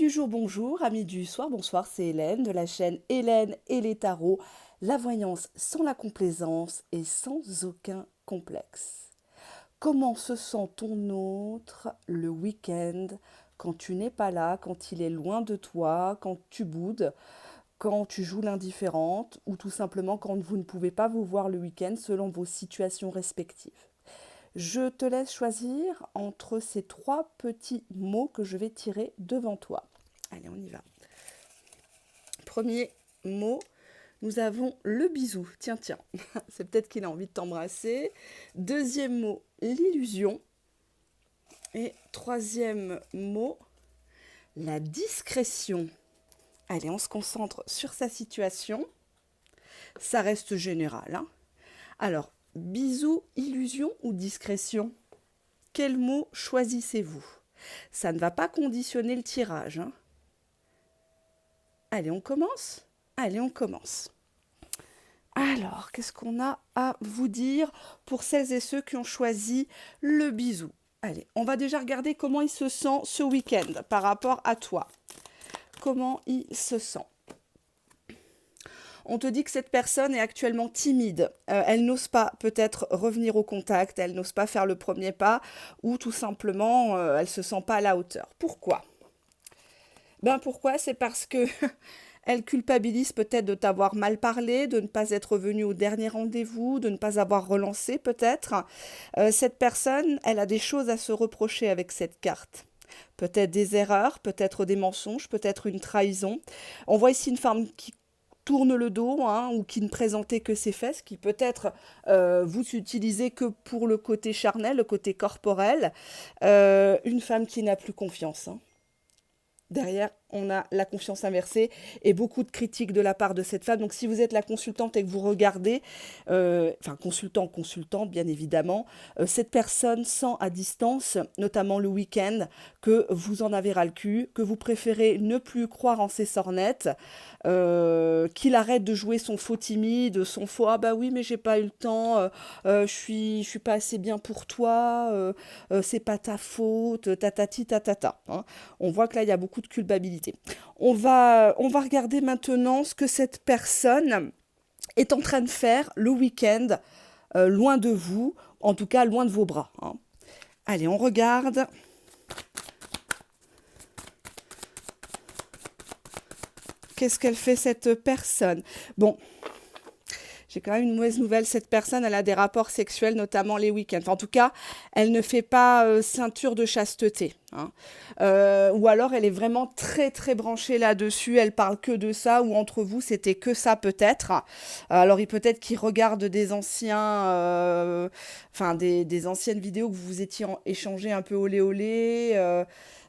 du jour, bonjour, amis du soir, bonsoir, c'est Hélène de la chaîne Hélène et les tarots, la voyance sans la complaisance et sans aucun complexe. Comment se sent ton autre le week-end quand tu n'es pas là, quand il est loin de toi, quand tu boudes, quand tu joues l'indifférente ou tout simplement quand vous ne pouvez pas vous voir le week-end selon vos situations respectives? Je te laisse choisir entre ces trois petits mots que je vais tirer devant toi. Allez, on y va. Premier mot, nous avons le bisou. Tiens, tiens, c'est peut-être qu'il a envie de t'embrasser. Deuxième mot, l'illusion. Et troisième mot, la discrétion. Allez, on se concentre sur sa situation. Ça reste général, hein. Alors, bisou, illusion ou discrétion? Quel mot choisissez-vous? Ça ne va pas conditionner le tirage, hein. Allez, on commence? Allez, on commence. Alors, qu'est-ce qu'on a à vous dire pour celles et ceux qui ont choisi le bisou? Allez, on va déjà regarder comment il se sent ce week-end par rapport à toi. Comment il se sent? On te dit que cette personne est actuellement timide. Elle n'ose pas peut-être revenir au contact, elle n'ose pas faire le premier pas ou tout simplement elle ne se sent pas à la hauteur. Pourquoi? Ben pourquoi? C'est parce que elle culpabilise peut-être de t'avoir mal parlé, de ne pas être venue au dernier rendez-vous, de ne pas avoir relancé peut-être. Cette personne, elle a des choses à se reprocher avec cette carte. Peut-être des erreurs, peut-être des mensonges, peut-être une trahison. On voit ici une femme qui tourne le dos, hein, ou qui ne présentait que ses fesses, qui peut-être vous utilisez que pour le côté charnel, le côté corporel. Une femme qui n'a plus confiance, hein. Derrière, on a la confiance inversée et beaucoup de critiques de la part de cette femme. Donc, si vous êtes la consultante et que vous regardez, enfin, consultante, bien évidemment, cette personne sent à distance, notamment le week-end, que vous en avez ras le cul, que vous préférez ne plus croire en ses sornettes, qu'il arrête de jouer son faux timide, son faux «ah bah oui, mais j'ai pas eu le temps, je suis pas assez bien pour toi, c'est pas ta faute, tatati tatata», hein. On voit que là, il y a beaucoup de culpabilité. On va regarder maintenant ce que cette personne est en train de faire le week-end, loin de vous, en tout cas loin de vos bras, hein. Allez, on regarde. Qu'est-ce qu'elle fait cette personne? Bon, j'ai quand même une mauvaise nouvelle, cette personne, elle a des rapports sexuels, notamment les week-ends. Enfin, en tout cas, elle ne fait pas ceinture de chasteté, hein. Ou alors, elle est vraiment très, très branchée là-dessus, elle parle que de ça, ou entre vous, c'était que ça peut-être. Alors, il peut-être qu'il regarde des anciens, enfin, des anciennes vidéos que vous vous étiez échangées un peu olé olé.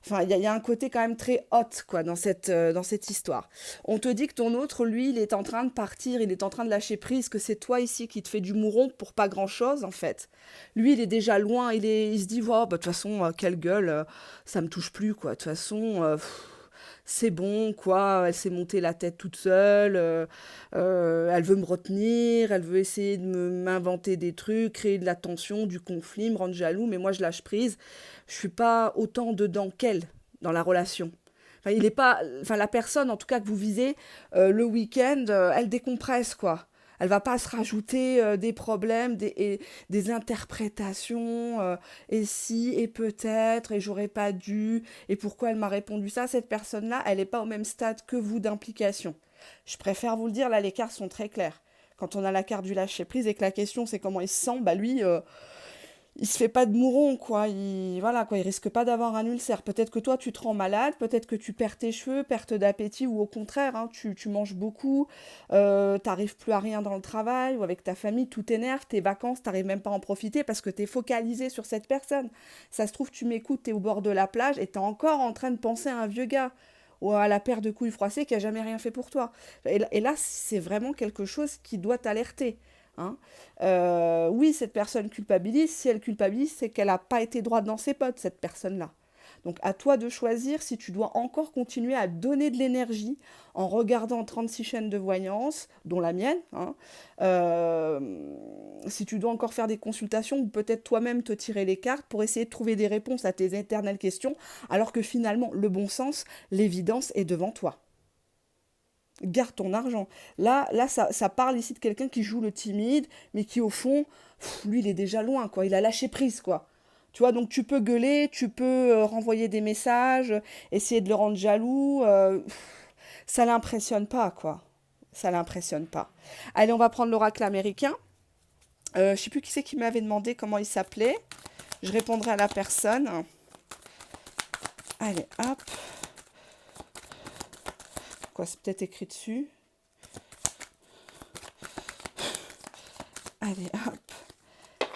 Enfin, il y a un côté quand même très hot, quoi, dans cette histoire. On te dit que ton autre, lui, il est en train de partir, il est en train de lâcher prise, que c'est toi ici qui te fais du mouron pour pas grand-chose, en fait. Lui, il est déjà loin, il se dit, oh, bah, de toute façon, quelle gueule, ça me touche plus, quoi. De toute façon, c'est bon, quoi. Elle s'est montée la tête toute seule, elle veut me retenir, elle veut essayer de m'inventer des trucs, créer de la tension, du conflit, me rendre jaloux, mais moi, je lâche prise. Je suis pas autant dedans qu'elle dans la relation. Enfin, il est pas, enfin, la personne, en tout cas, que vous visez, le week-end, elle décompresse, quoi. Elle va pas se rajouter des problèmes, des interprétations, et si, et peut-être, et j'aurais pas dû, et pourquoi elle m'a répondu ça. Cette personne-là, elle n'est pas au même stade que vous d'implication. Je préfère vous le dire, là, les cartes sont très claires. Quand on a la carte du lâcher-prise et que la question, c'est comment il se sent, bah lui, il se fait pas de mouron, quoi. Voilà, quoi. Il risque pas d'avoir un ulcère. Peut-être que toi, tu te rends malade, peut-être que tu perds tes cheveux, perte d'appétit, ou au contraire, hein, tu manges beaucoup, t'arrives plus à rien dans le travail ou avec ta famille, tout t'énerve, tes vacances, t'arrives même pas à en profiter parce que t'es focalisé sur cette personne. Ça se trouve, tu m'écoutes, t'es au bord de la plage et t'es encore en train de penser à un vieux gars ou à la paire de couilles froissées qui a jamais rien fait pour toi. Et là, c'est vraiment quelque chose qui doit t'alerter, hein. Oui, cette personne culpabilise. Si elle culpabilise, c'est qu'elle n'a pas été droite dans ses potes, cette personne-là. Donc à toi de choisir si tu dois encore continuer à donner de l'énergie en regardant 36 chaînes de voyance, dont la mienne, hein, si tu dois encore faire des consultations ou peut-être toi-même te tirer les cartes pour essayer de trouver des réponses à tes éternelles questions, alors que finalement le bon sens, l'évidence est devant toi. Garde ton argent. Là ça parle ici de quelqu'un qui joue le timide, mais qui au fond, lui, il est déjà loin, quoi. Il a lâché prise, quoi. Tu vois, donc tu peux gueuler, tu peux renvoyer des messages, essayer de le rendre jaloux. Ça l'impressionne pas, quoi. Ça l'impressionne pas. Allez, on va prendre l'oracle américain. Je sais plus qui c'est qui m'avait demandé comment il s'appelait. Je répondrai à la personne. Allez, hop. Quoi, c'est peut-être écrit dessus. Allez, hop.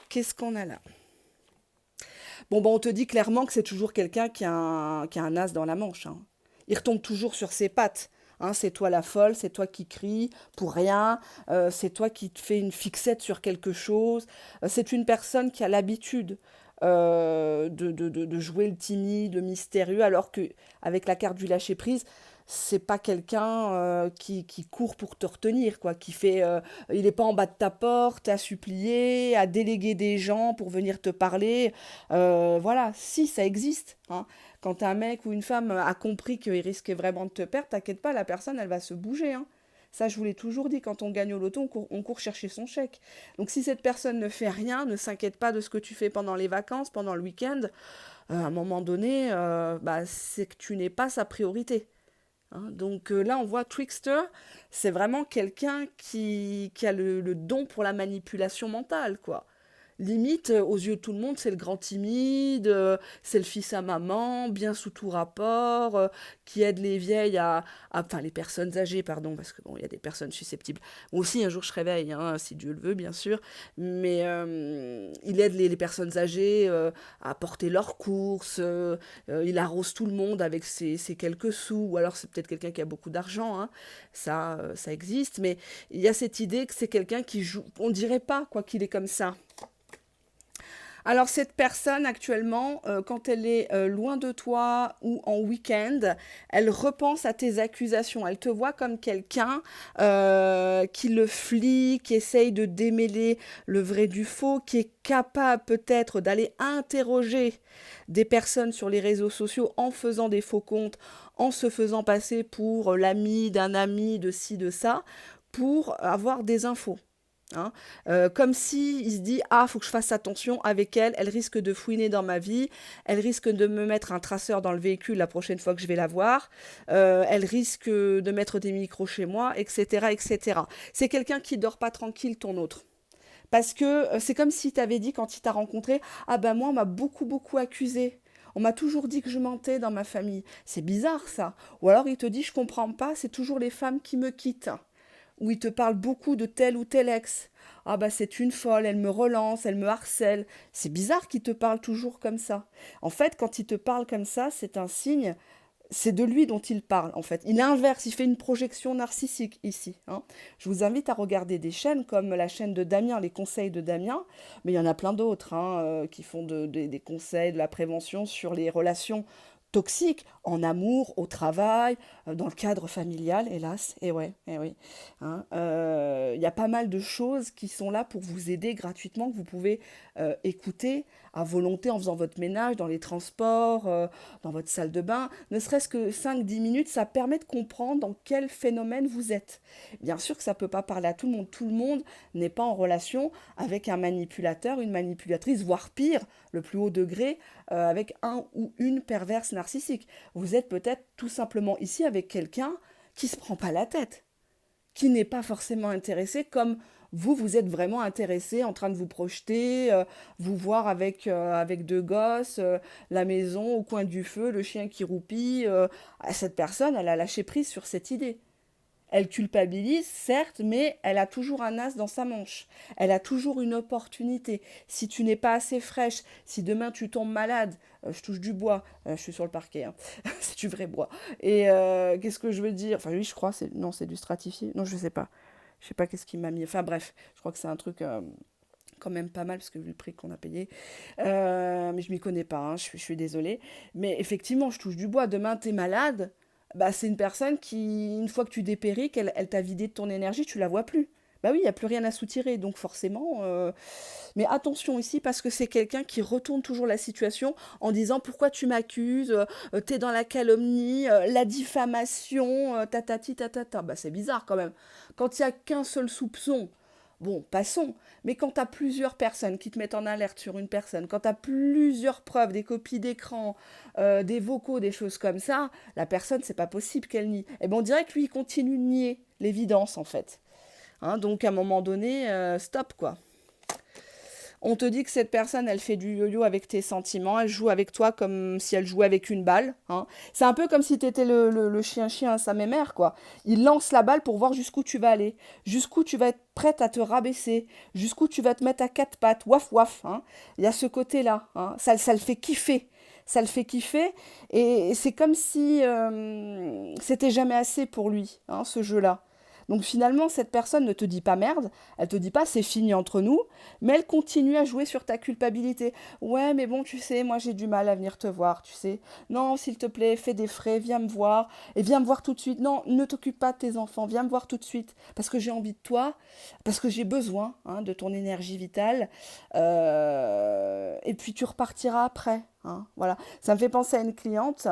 Qu'est-ce qu'on a là? Bon, on te dit clairement que c'est toujours quelqu'un qui a un as dans la manche, hein. Il retombe toujours sur ses pattes, hein. C'est toi la folle, c'est toi qui crie pour rien, c'est toi qui te fais une fixette sur quelque chose. C'est une personne qui a l'habitude de jouer le timide, le mystérieux, alors que avec la carte du lâcher-prise, c'est pas quelqu'un qui court pour te retenir, quoi, qui fait, il n'est pas en bas de ta porte à supplier, à déléguer des gens pour venir te parler. Voilà, si ça existe, hein. Quand un mec ou une femme a compris qu'il risquait vraiment de te perdre, t'inquiète pas, la personne, elle va se bouger, hein. Ça, je vous l'ai toujours dit, quand on gagne au loto, on court chercher son chèque. Donc si cette personne ne fait rien, ne s'inquiète pas de ce que tu fais pendant les vacances, pendant le week-end, à un moment donné, c'est que tu n'es pas sa priorité, hein. Donc là, on voit Trickster, c'est vraiment quelqu'un qui a le don pour la manipulation mentale, quoi. Limite, aux yeux de tout le monde, c'est le grand timide, c'est le fils à maman, bien sous tout rapport, qui aide les vieilles enfin les personnes âgées, pardon, parce que bon, il y a des personnes susceptibles. Moi aussi, un jour, je réveille, hein, si Dieu le veut, bien sûr, mais il aide les personnes âgées à porter leurs courses, il arrose tout le monde avec ses quelques sous, ou alors c'est peut-être quelqu'un qui a beaucoup d'argent, hein, ça existe, mais il y a cette idée que c'est quelqu'un qui joue, on dirait pas, quoi, qu'il est comme ça. Alors cette personne actuellement, quand elle est loin de toi ou en week-end, elle repense à tes accusations. Elle te voit comme quelqu'un qui le flie, qui essaye de démêler le vrai du faux, qui est capable peut-être d'aller interroger des personnes sur les réseaux sociaux en faisant des faux comptes, en se faisant passer pour l'ami d'un ami, de ci, de ça, pour avoir des infos, hein. Comme si il se dit ah faut que je fasse attention avec elle, elle risque de fouiner dans ma vie, elle risque de me mettre un traceur dans le véhicule la prochaine fois que je vais la voir, elle risque de mettre des micros chez moi, etc., etc. C'est quelqu'un qui dort pas tranquille, ton autre. Parce que c'est comme si tu avais dit quand il t'a rencontré, ah ben moi on m'a beaucoup accusé, on m'a toujours dit que je mentais dans ma famille, c'est bizarre ça. Ou alors il te dit je comprends pas, c'est toujours les femmes qui me quittent, où il te parle beaucoup de tel ou tel ex. Ah bah c'est une folle, elle me relance, elle me harcèle. C'est bizarre qu'il te parle toujours comme ça. En fait, quand il te parle comme ça, c'est un signe, c'est de lui dont il parle, en fait. Il inverse, il fait une projection narcissique ici, hein. Je vous invite à regarder des chaînes comme la chaîne de Damien, les conseils de Damien, mais il y en a plein d'autres, hein, qui font des conseils, de la prévention sur les relations toxiques, en amour, au travail, dans le cadre familial, hélas, et ouais, et oui, hein. Il y a pas mal de choses qui sont là pour vous aider gratuitement, que vous pouvez écouter à volonté en faisant votre ménage, dans les transports, dans votre salle de bain. Ne serait-ce que 5-10 minutes, ça permet de comprendre dans quel phénomène vous êtes. Bien sûr que ça ne peut pas parler à tout le monde. Tout le monde n'est pas en relation avec un manipulateur, une manipulatrice, voire pire, le plus haut degré, avec un ou une perverse narcissique. Vous êtes peut-être tout simplement ici avec quelqu'un qui ne se prend pas la tête, qui n'est pas forcément intéressé comme vous êtes vraiment intéressé, en train de vous projeter, vous voir avec deux gosses, la maison au coin du feu, le chien qui roupille. Cette personne, elle a lâché prise sur cette idée. Elle culpabilise, certes, mais elle a toujours un as dans sa manche. Elle a toujours une opportunité. Si tu n'es pas assez fraîche, si demain tu tombes malade, je touche du bois, je suis sur le parquet, hein, c'est du vrai bois. Et qu'est-ce que je veux dire? Enfin oui, je crois, non, c'est du stratifié. Non, je sais pas. Je sais pas qu'est-ce qui m'a mis. Enfin bref, je crois que c'est un truc quand même pas mal, parce que vu le prix qu'on a payé. Mais je m'y connais pas, hein, je suis désolée. Mais effectivement, je touche du bois. Demain, tu es malade, bah, c'est une personne qui, une fois que tu dépéris, qu'elle t'a vidé de ton énergie, tu la vois plus. Bah oui, il n'y a plus rien à soutirer, donc forcément. Mais attention ici, parce que c'est quelqu'un qui retourne toujours la situation en disant pourquoi tu m'accuses, t'es dans la calomnie, la diffamation, tatati tatata. Bah c'est bizarre quand même. Quand il n'y a qu'un seul soupçon, bon, passons. Mais quand tu as plusieurs personnes qui te mettent en alerte sur une personne, quand tu as plusieurs preuves, des copies d'écran, des vocaux, des choses comme ça, la personne, c'est pas possible qu'elle nie. Et ben on dirait que lui, il continue de nier l'évidence, en fait. Hein, donc, à un moment donné, stop, quoi. On te dit que cette personne, elle fait du yo-yo avec tes sentiments, elle joue avec toi comme si elle jouait avec une balle. Hein. C'est un peu comme si tu étais le chien-chien à sa mémère, quoi. Il lance la balle pour voir jusqu'où tu vas aller, jusqu'où tu vas être prête à te rabaisser, jusqu'où tu vas te mettre à quatre pattes, waf waf. Hein. Il y a ce côté-là, hein. Ça le fait kiffer. Ça le fait kiffer et c'est comme si c'était jamais assez pour lui, hein, ce jeu-là. Donc finalement, cette personne ne te dit pas merde, elle te dit pas c'est fini entre nous, mais elle continue à jouer sur ta culpabilité. Ouais, mais bon, tu sais, moi j'ai du mal à venir te voir, tu sais. Non, s'il te plaît, fais des frais, viens me voir, et viens me voir tout de suite. Non, ne t'occupe pas de tes enfants, viens me voir tout de suite, parce que j'ai envie de toi, parce que j'ai besoin hein, de ton énergie vitale, et puis tu repartiras après. Hein, voilà. Ça me fait penser à une cliente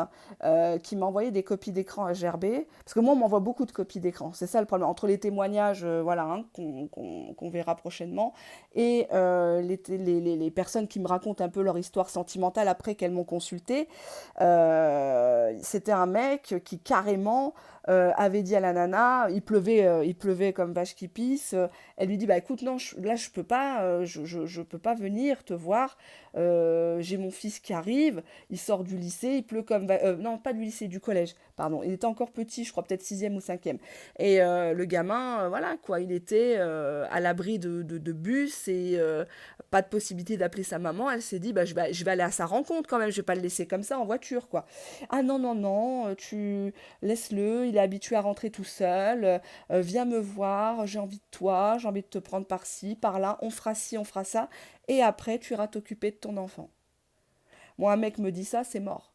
qui m'a envoyé des copies d'écran à gerber, parce que moi on m'envoie beaucoup de copies d'écran, c'est ça le problème, entre les témoignages voilà, hein, qu'on verra prochainement, et les personnes qui me racontent un peu leur histoire sentimentale après qu'elles m'ont consulté, c'était un mec qui carrément avait dit à la nana, il pleuvait comme vache qui pisse, elle lui dit, bah écoute, non, là je peux pas, je peux pas venir te voir, j'ai mon fils qui arrive, il sort du lycée, il pleut comme... non, pas du lycée, du collège, pardon. Il était encore petit, je crois peut-être sixième ou cinquième. Et le gamin, voilà quoi, il était à l'abri de bus et pas de possibilité d'appeler sa maman. Elle s'est dit, bah, je vais aller à sa rencontre quand même, je vais pas le laisser comme ça en voiture, quoi. Ah non, non, non, tu laisse-le, il est habitué à rentrer tout seul, viens me voir, j'ai envie de toi, j'ai envie de te prendre par-ci, par-là, on fera ci, on fera ça, et après tu iras t'occuper de ton enfant. Moi, un mec me dit ça, c'est mort.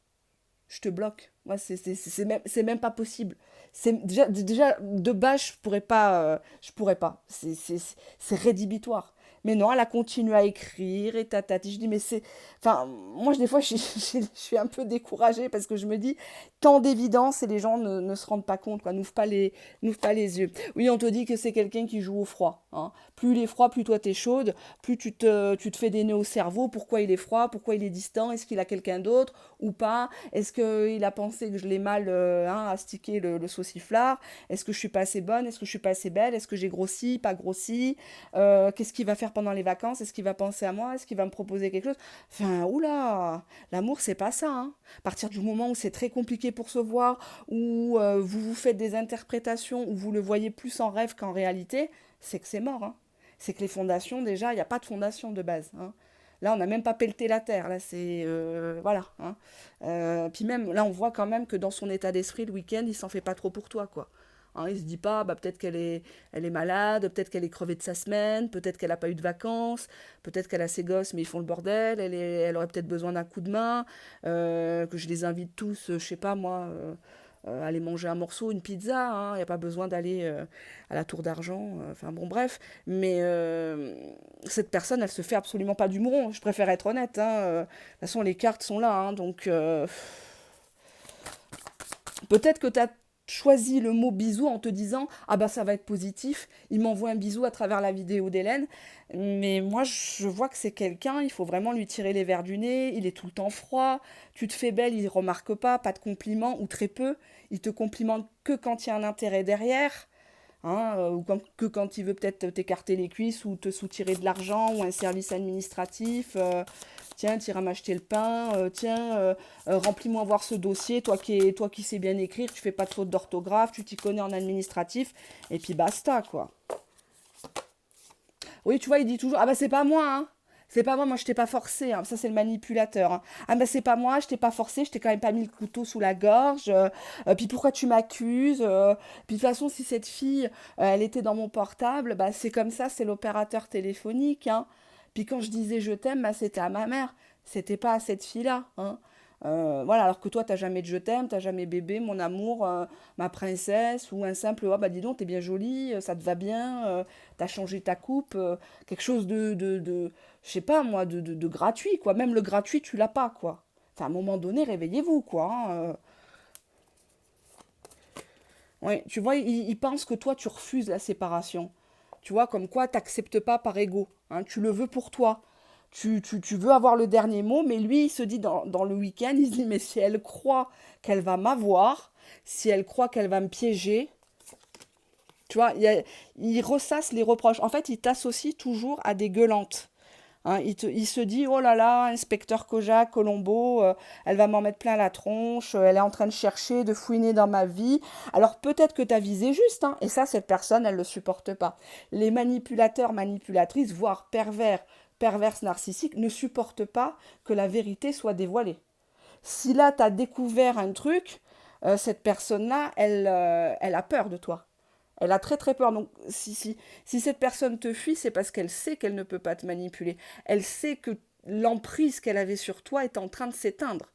Je te bloque. Moi, c'est même pas possible. Déjà, de base, je pourrais pas. Je pourrais pas. C'est rédhibitoire. Mais non, elle a continué à écrire et tatati. Je dis, mais c'est. Enfin, moi, des fois, je suis un peu découragée parce que je me dis, tant d'évidence et les gens ne se rendent pas compte, quoi. N'ouvrent pas les yeux. Oui, on te dit que c'est quelqu'un qui joue au froid. Hein. Plus il est froid, plus toi t'es chaude, plus tu te fais des nœuds au cerveau. Pourquoi il est froid? Pourquoi il est distant? Est-ce qu'il a quelqu'un d'autre ou pas? Est-ce qu'il a pensé que je l'ai mal hein, astiqué le sauciflard? Est-ce que je suis pas assez bonne? Est-ce que je suis pas assez belle? Est-ce que j'ai grossi? Pas grossi? Qu'est-ce qu'il va faire pendant les vacances? Est-ce qu'il va penser à moi? Est-ce qu'il va me proposer quelque chose? Enfin, oula, l'amour c'est pas ça. Hein. À partir du moment où c'est très compliqué pour se voir, où vous vous faites des interprétations, où vous le voyez plus en rêve qu'en réalité, c'est que c'est mort. Hein. C'est que les fondations, déjà, il n'y a pas de fondation de base. Hein. Là, on n'a même pas pelleté la terre. Là, c'est. Voilà. Hein. Puis même, là, on voit quand même que dans son état d'esprit, le week-end, il s'en fait pas trop pour toi, quoi. Hein, il se dit pas, bah, peut-être elle est malade, peut-être qu'elle est crevée de sa semaine, peut-être qu'elle n'a pas eu de vacances, peut-être qu'elle a ses gosses, mais ils font le bordel, elle aurait peut-être besoin d'un coup de main, que je les invite tous, je sais pas moi, aller manger un morceau, une pizza, hein, il n'y a pas besoin d'aller à la Tour d'Argent, enfin bon bref, mais cette personne, elle se fait absolument pas du mouron, je préfère être honnête, hein, de toute façon les cartes sont là, hein, donc peut-être que tu as choisi le mot bisou en te disant ah bah ça va être positif, il m'envoie un bisou à travers la vidéo d'Hélène, mais moi je vois que c'est quelqu'un, il faut vraiment lui tirer les verres du nez, il est tout le temps froid, tu te fais belle, il remarque pas de compliments ou très peu, il te complimente que quand il y a un intérêt derrière. Hein, ou que quand il veut peut-être t'écarter les cuisses ou te soutirer de l'argent ou un service administratif. Tiens, t'iras m'acheter le pain. Tiens, remplis-moi voir ce dossier. Toi qui sais bien écrire, tu fais pas de faute d'orthographe, tu t'y connais en administratif. Et puis basta, quoi. Oui, tu vois, il dit toujours, ah bah c'est pas moi, hein. C'est pas moi, moi je t'ai pas forcé, hein. Ça c'est le manipulateur. Hein. Ah bah c'est pas moi, je t'ai pas forcé, je t'ai quand même pas mis le couteau sous la gorge. Puis pourquoi tu m'accuses Puis de toute façon, si cette fille, elle était dans mon portable, bah c'est comme ça, c'est l'opérateur téléphonique. Hein. Puis quand je disais je t'aime, bah, c'était à ma mère, c'était pas à cette fille-là, hein. Voilà, alors que toi, t'as jamais de je t'aime, t'as jamais bébé, mon amour, ma princesse, ou un simple, oh bah dis donc, t'es bien jolie, ça te va bien, t'as changé ta coupe, quelque chose je sais pas moi, de gratuit, quoi. Même le gratuit, tu l'as pas, quoi. Enfin, à un moment donné, réveillez-vous, quoi, hein. Ouais, tu vois, il pense que toi, tu refuses la séparation. Tu vois, comme quoi, t'acceptes pas par ego, hein. Tu le veux pour toi. Tu veux avoir le dernier mot, mais lui, il se dit dans le week-end, il se dit, mais si elle croit qu'elle va m'avoir, si elle croit qu'elle va me piéger, tu vois, il ressasse les reproches. En fait, il t'associe toujours à des gueulantes. Hein, il se dit, oh là là, inspecteur Kojak, Colombo, elle va m'en mettre plein la tronche, elle est en train de chercher, de fouiner dans ma vie. Alors peut-être que ta visée juste, hein, et ça, cette personne, elle ne le supporte pas. Les manipulateurs, manipulatrices, voire pervers, perverses narcissiques, ne supportent pas que la vérité soit dévoilée. Si là, tu as découvert un truc, cette personne-là, elle a peur de toi. Elle a très très peur. Donc si cette personne te fuit, c'est parce qu'elle sait qu'elle ne peut pas te manipuler. Elle sait que l'emprise qu'elle avait sur toi est en train de s'éteindre.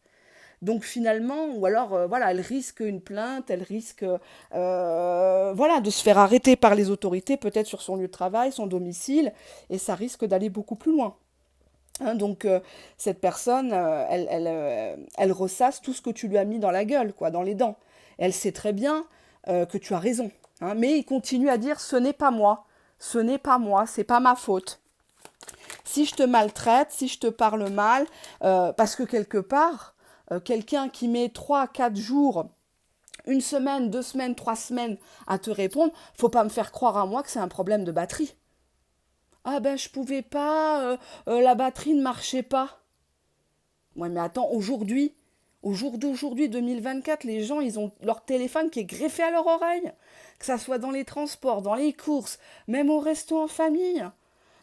Donc finalement, ou alors voilà, elle risque une plainte, elle risque voilà, de se faire arrêter par les autorités, peut-être sur son lieu de travail, son domicile, et ça risque d'aller beaucoup plus loin. Hein, donc cette personne, elle ressasse tout ce que tu lui as mis dans la gueule, quoi, dans les dents. Elle sait très bien que tu as raison. Hein, mais il continue à dire ce n'est pas moi, ce n'est pas moi, c'est pas ma faute. Si je te maltraite, si je te parle mal, parce que quelque part, quelqu'un qui met 3 4 jours, une semaine, 2 semaines, 3 semaines à te répondre, faut pas me faire croire à moi que c'est un problème de batterie. Ah ben je pouvais pas, la batterie ne marchait pas. Ouais mais attends, aujourd'hui, au jour d'aujourd'hui, 2024, les gens, ils ont leur téléphone qui est greffé à leur oreille. Que ça soit dans les transports, dans les courses, même au resto en famille.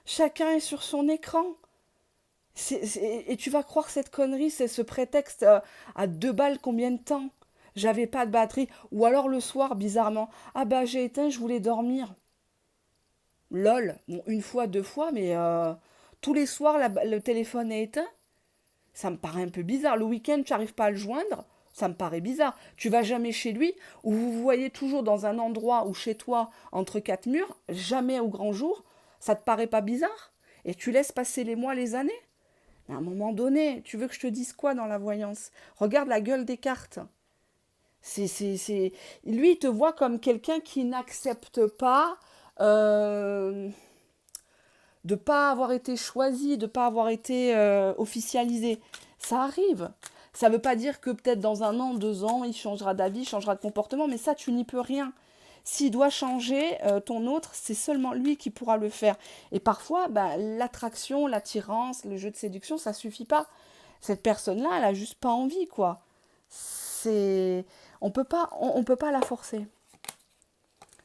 Chacun est sur son écran. Et tu vas croire cette connerie, c'est ce prétexte à 2 balles combien de temps? J'avais pas de batterie. Ou alors le soir, bizarrement, ah bah j'ai éteint, je voulais dormir. Lol, bon, une fois, 2 fois, mais tous les soirs, le téléphone est éteint. Ça me paraît un peu bizarre. Le week-end, tu n'arrives pas à le joindre. Ça me paraît bizarre. Tu vas jamais chez lui, ou vous vous voyez toujours dans un endroit ou chez toi, entre 4 murs, jamais au grand jour. Ça te paraît pas bizarre? Et tu laisses passer les mois, les années? Mais à un moment donné, tu veux que je te dise quoi dans la voyance? Regarde la gueule des cartes. Lui, il te voit comme quelqu'un qui n'accepte pas de ne pas avoir été choisi, de ne pas avoir été officialisé. Ça arrive. Ça ne veut pas dire que peut-être dans 1 an, 2 ans, il changera d'avis, il changera de comportement, mais ça, tu n'y peux rien. S'il doit changer ton autre, c'est seulement lui qui pourra le faire. Et parfois, bah, l'attraction, l'attirance, le jeu de séduction, ça suffit pas. Cette personne-là, elle a juste pas envie, quoi. C'est, on peut pas la forcer.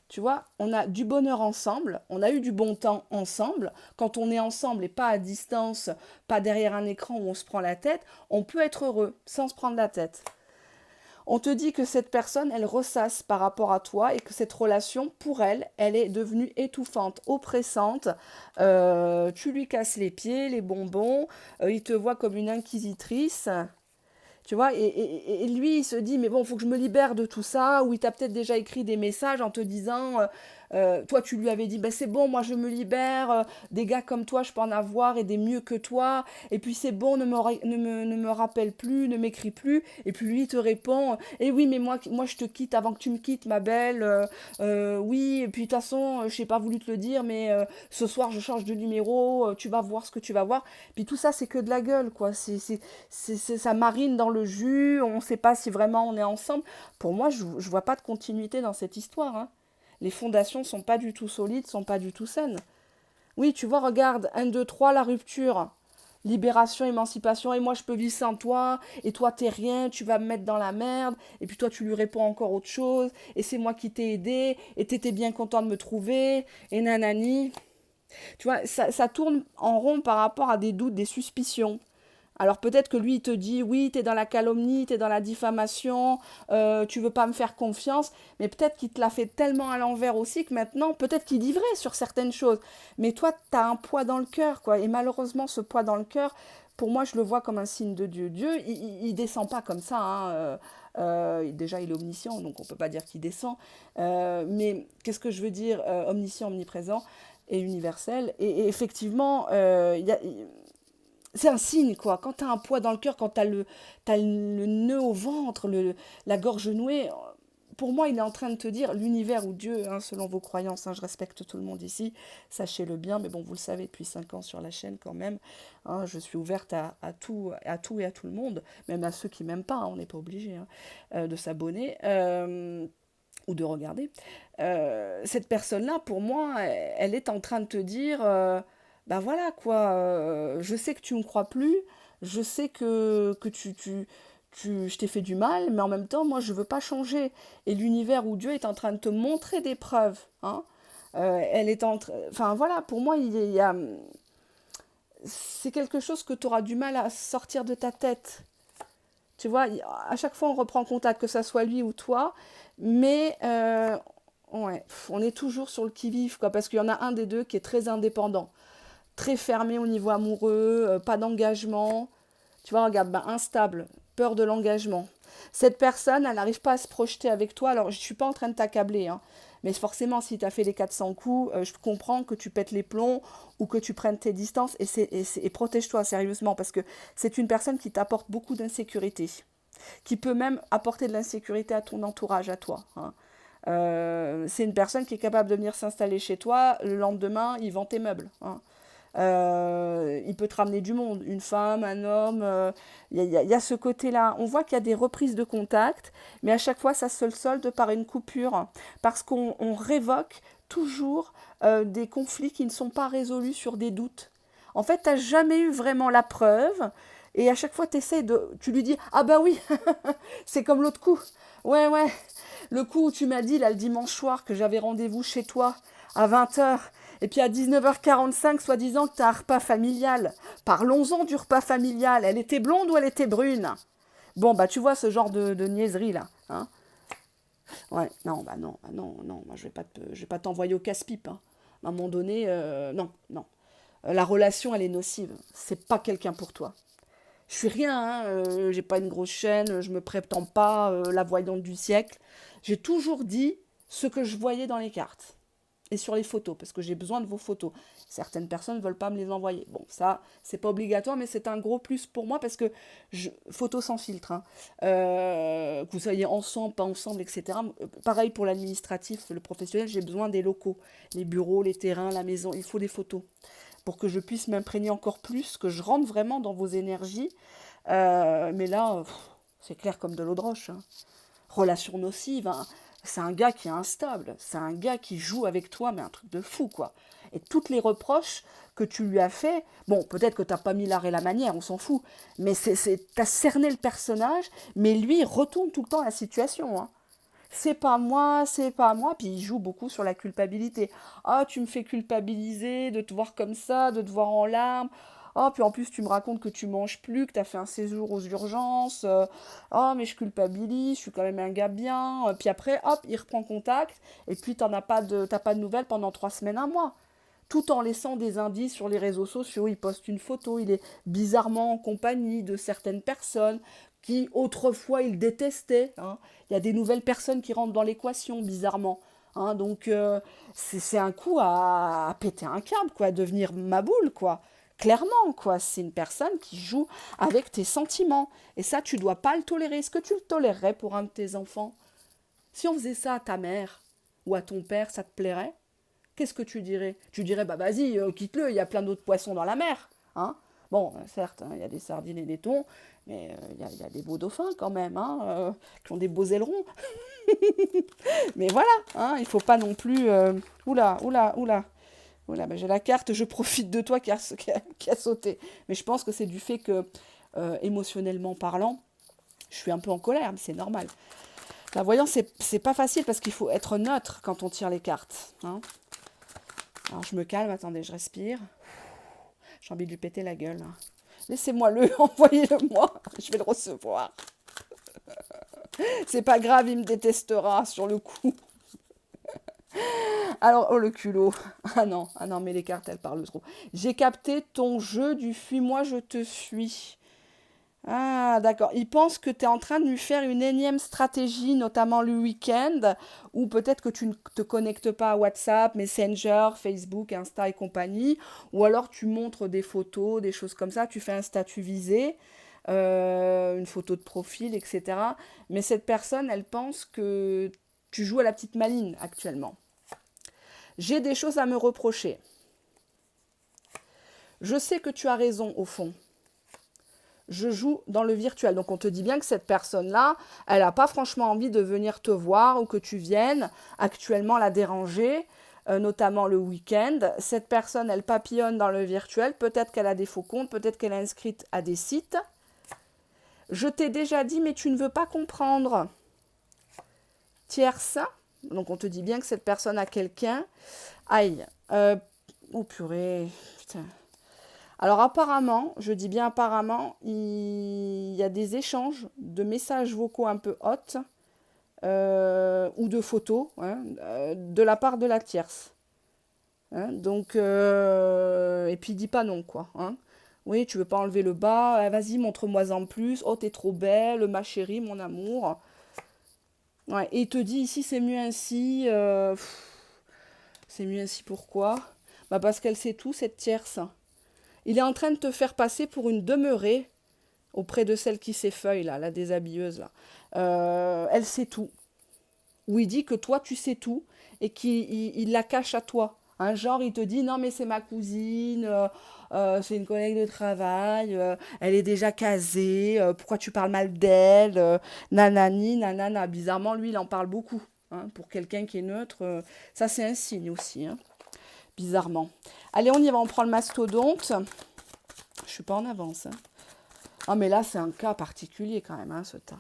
Tu vois, on a du bonheur ensemble, on a eu du bon temps ensemble. Quand on est ensemble et pas à distance, pas derrière un écran où on se prend la tête, on peut être heureux sans se prendre la tête. On te dit que cette personne, elle ressasse par rapport à toi et que cette relation, pour elle, elle est devenue étouffante, oppressante. Tu lui casses les pieds, les bonbons, il te voit comme une inquisitrice. Tu vois, et lui, il se dit, mais bon, il faut que je me libère de tout ça, ou il t'a peut-être déjà écrit des messages en te disant, toi, tu lui avais dit, ben c'est bon, moi, je me libère, des gars comme toi, je peux en avoir, et des mieux que toi, et puis c'est bon, ne me rappelle plus, ne m'écris plus, et puis lui, il te répond, eh oui, mais moi, je te quitte avant que tu me quittes, ma belle, oui, et puis de toute façon, je n'ai pas voulu te le dire, mais ce soir, je change de numéro, tu vas voir ce que tu vas voir, puis tout ça, c'est que de la gueule, quoi, ça marine dans le jus, on ne sait pas si vraiment on est ensemble. Pour moi, je ne vois pas de continuité dans cette histoire. Hein. Les fondations sont pas du tout solides, sont pas du tout saines. Oui, tu vois, regarde, 1, 2, 3, la rupture. Libération, émancipation, et moi je peux vivre sans toi, et toi t'es rien, tu vas me mettre dans la merde, et puis toi tu lui réponds encore autre chose, et c'est moi qui t'ai aidé, et t'étais bien content de me trouver, et nanani. Tu vois, ça tourne en rond par rapport à des doutes, des suspicions. Alors peut-être que lui, il te dit, oui, tu es dans la calomnie, tu es dans la diffamation, tu veux pas me faire confiance, mais peut-être qu'il te l'a fait tellement à l'envers aussi que maintenant, peut-être qu'il dit vrai sur certaines choses, mais toi, tu as un poids dans le cœur, quoi, et malheureusement, ce poids dans le cœur, pour moi, je le vois comme un signe de Dieu. Dieu, il descend pas comme ça, hein, déjà, il est omniscient, donc on peut pas dire qu'il descend, mais qu'est-ce que je veux dire, omniscient, omniprésent et universel, et effectivement, c'est un signe, quoi. Quand tu as un poids dans le cœur, quand t'as le nœud au ventre, la gorge nouée, pour moi, il est en train de te dire, l'univers ou Dieu, hein, selon vos croyances, hein, je respecte tout le monde ici, sachez-le bien, mais bon, vous le savez depuis 5 ans sur la chaîne quand même, hein, je suis ouverte à tout et à tout le monde, même à ceux qui m'aiment pas, hein, on n'est pas obligé hein, de s'abonner. Ou de regarder, cette personne-là, pour moi, elle est en train de te dire, ben voilà quoi, je sais que tu ne me crois plus, je sais que je t'ai fait du mal, mais en même temps, moi, je veux pas changer. Et l'univers où Dieu est en train de te montrer des preuves, hein. Elle est en train, enfin voilà, pour moi, il y a, c'est quelque chose que tu auras du mal à sortir de ta tête. Tu vois, à chaque fois, on reprend contact, que ça soit lui ou toi, mais ouais, on est toujours sur le qui-vive, quoi, parce qu'il y en a un des deux qui est très indépendant, très fermé au niveau amoureux, pas d'engagement. Tu vois, regarde, ben, instable, peur de l'engagement. Cette personne, elle n'arrive pas à se projeter avec toi. Alors, je ne suis pas en train de t'accabler, hein, mais forcément, si tu as fait les 400 coups, je comprends que tu pètes les plombs ou que tu prennes tes distances et protège-toi sérieusement parce que c'est une personne qui t'apporte beaucoup d'insécurité, qui peut même apporter de l'insécurité à ton entourage, à toi, hein. C'est une personne qui est capable de venir s'installer chez toi, le lendemain, il vend tes meubles, hein. Il peut te ramener du monde, une femme, un homme, y a ce côté-là. On voit qu'il y a des reprises de contact, mais à chaque fois, ça se solde par une coupure, parce qu'on révoque toujours des conflits qui ne sont pas résolus sur des doutes. En fait, tu n'as jamais eu vraiment la preuve, et à chaque fois, tu lui dis, ah bah oui, c'est comme l'autre coup. Ouais, ouais, le coup où tu m'as dit, là, le dimanche soir, que j'avais rendez-vous chez toi à 20h, et puis à 19h45, soi-disant que tu as un repas familial. Parlons-en du repas familial. Elle était blonde ou elle était brune? Bon, bah tu vois ce genre de niaiserie là, hein. Ouais, non, bah non, non, moi je vais pas t'envoyer au casse-pipe, hein. À un moment donné, non, non. La relation, elle est nocive. C'est pas quelqu'un pour toi. Je suis rien, hein, j'ai pas une grosse chaîne, je me prétends pas la voyante du siècle. J'ai toujours dit ce que je voyais dans les cartes et sur les photos, parce que j'ai besoin de vos photos. Certaines personnes ne veulent pas me les envoyer. Bon, ça, c'est pas obligatoire, mais c'est un gros plus pour moi, parce que photos sans filtre, hein. Que vous soyez ensemble, pas ensemble, etc. Pareil pour l'administratif, le professionnel, j'ai besoin des locaux, les bureaux, les terrains, la maison, il faut des photos pour que je puisse m'imprégner encore plus, que je rentre vraiment dans vos énergies. Mais là, c'est clair comme de l'eau de roche, hein. Relation nocive, hein. C'est un gars qui est instable, c'est un gars qui joue avec toi, mais un truc de fou, quoi. Et toutes les reproches que tu lui as fait, bon, peut-être que tu n'as pas mis l'art et la manière, on s'en fout, mais tu as cerné le personnage, mais lui, il retourne tout le temps la situation, hein. C'est pas moi, puis il joue beaucoup sur la culpabilité. Ah, tu me fais culpabiliser de te voir comme ça, de te voir en larmes. Oh, puis en plus, tu me racontes que tu manges plus, que tu as fait un séjour aux urgences. Oh, mais je culpabilise, je suis quand même un gars bien. Puis après, hop, il reprend contact. Et puis, t'as pas de nouvelles pendant 3 semaines, un mois. Tout en laissant des indices sur les réseaux sociaux. Il poste une photo, il est bizarrement en compagnie de certaines personnes qui, autrefois, il détestait, hein. Il y a des nouvelles personnes qui rentrent dans l'équation, bizarrement, hein. Donc, c'est un coup à péter un câble, quoi, à devenir ma boule, quoi. Clairement, quoi, c'est une personne qui joue avec tes sentiments. Et ça, tu dois pas le tolérer. Est-ce que tu le tolérerais pour un de tes enfants? Si on faisait ça à ta mère ou à ton père, ça te plairait? Qu'est-ce que tu dirais? Tu dirais, bah vas-y, quitte-le, il y a plein d'autres poissons dans la mer, hein. Bon, certes, hein, il y a des sardines et des thons, mais il y a des beaux dauphins quand même, hein, qui ont des beaux ailerons. Mais voilà, hein, il faut pas non plus... Oula, oula, oula. Voilà, ben j'ai la carte, je profite de toi qui a sauté. Mais je pense que c'est du fait que, émotionnellement parlant, je suis un peu en colère, mais c'est normal. La voyance, c'est pas facile parce qu'il faut être neutre quand on tire les cartes, hein. Alors je me calme, attendez, je respire. J'ai envie de lui péter la gueule, hein. Laissez-moi le, envoyez-le-moi, je vais le recevoir. C'est pas grave, il me détestera sur le coup. Alors, oh le culot. Ah non, mais les cartes, elles parlent trop. J'ai capté ton jeu du fuis-moi, je te suis. Ah, d'accord. Il pense que tu es en train de lui faire une énième stratégie, notamment le week-end, ou peut-être que tu ne te connectes pas à WhatsApp, Messenger, Facebook, Insta et compagnie, ou alors tu montres des photos, des choses comme ça, tu fais un statut visé, une photo de profil, etc. Mais cette personne, elle pense que tu joues à la petite maline actuellement. J'ai des choses à me reprocher. Je sais que tu as raison au fond. Je joue dans le virtuel. Donc on te dit bien que cette personne-là, elle n'a pas franchement envie de venir te voir ou que tu viennes actuellement la déranger, notamment le week-end. Cette personne, elle papillonne dans le virtuel. Peut-être qu'elle a des faux comptes, peut-être qu'elle est inscrite à des sites. Je t'ai déjà dit, mais tu ne veux pas comprendre. Tierce. Donc on te dit bien que cette personne a quelqu'un. Aïe. Oh purée. Putain. Alors apparemment, je dis bien apparemment, il y a des échanges de messages vocaux un peu hautes ou de photos de la part de la tierce. Hein, donc, et puis il dit pas non, quoi. Hein. Oui, tu veux pas enlever le bas, vas-y, montre-moi en plus. Oh, t'es trop belle, ma chérie, mon amour. Ouais, et il te dit ici, c'est mieux ainsi. C'est mieux ainsi, pourquoi? Bah parce qu'elle sait tout, cette tierce. Il est en train de te faire passer pour une demeurée auprès de celle qui s'effeuille, là, la déshabilleuse. Là. Elle sait tout. Ou il dit que toi, tu sais tout et qu'il la cache à toi. Un genre, il te dit, non, mais c'est ma cousine, c'est une collègue de travail, elle est déjà casée, pourquoi tu parles mal d'elle, nanani, nanana. Bizarrement, lui, il en parle beaucoup. Hein, pour quelqu'un qui est neutre, ça, c'est un signe aussi. Hein, bizarrement. Allez, on y va, on prend le mastodonte. Je suis pas en avance. Hein. Ah, mais là, c'est un cas particulier quand même, hein, ce tas.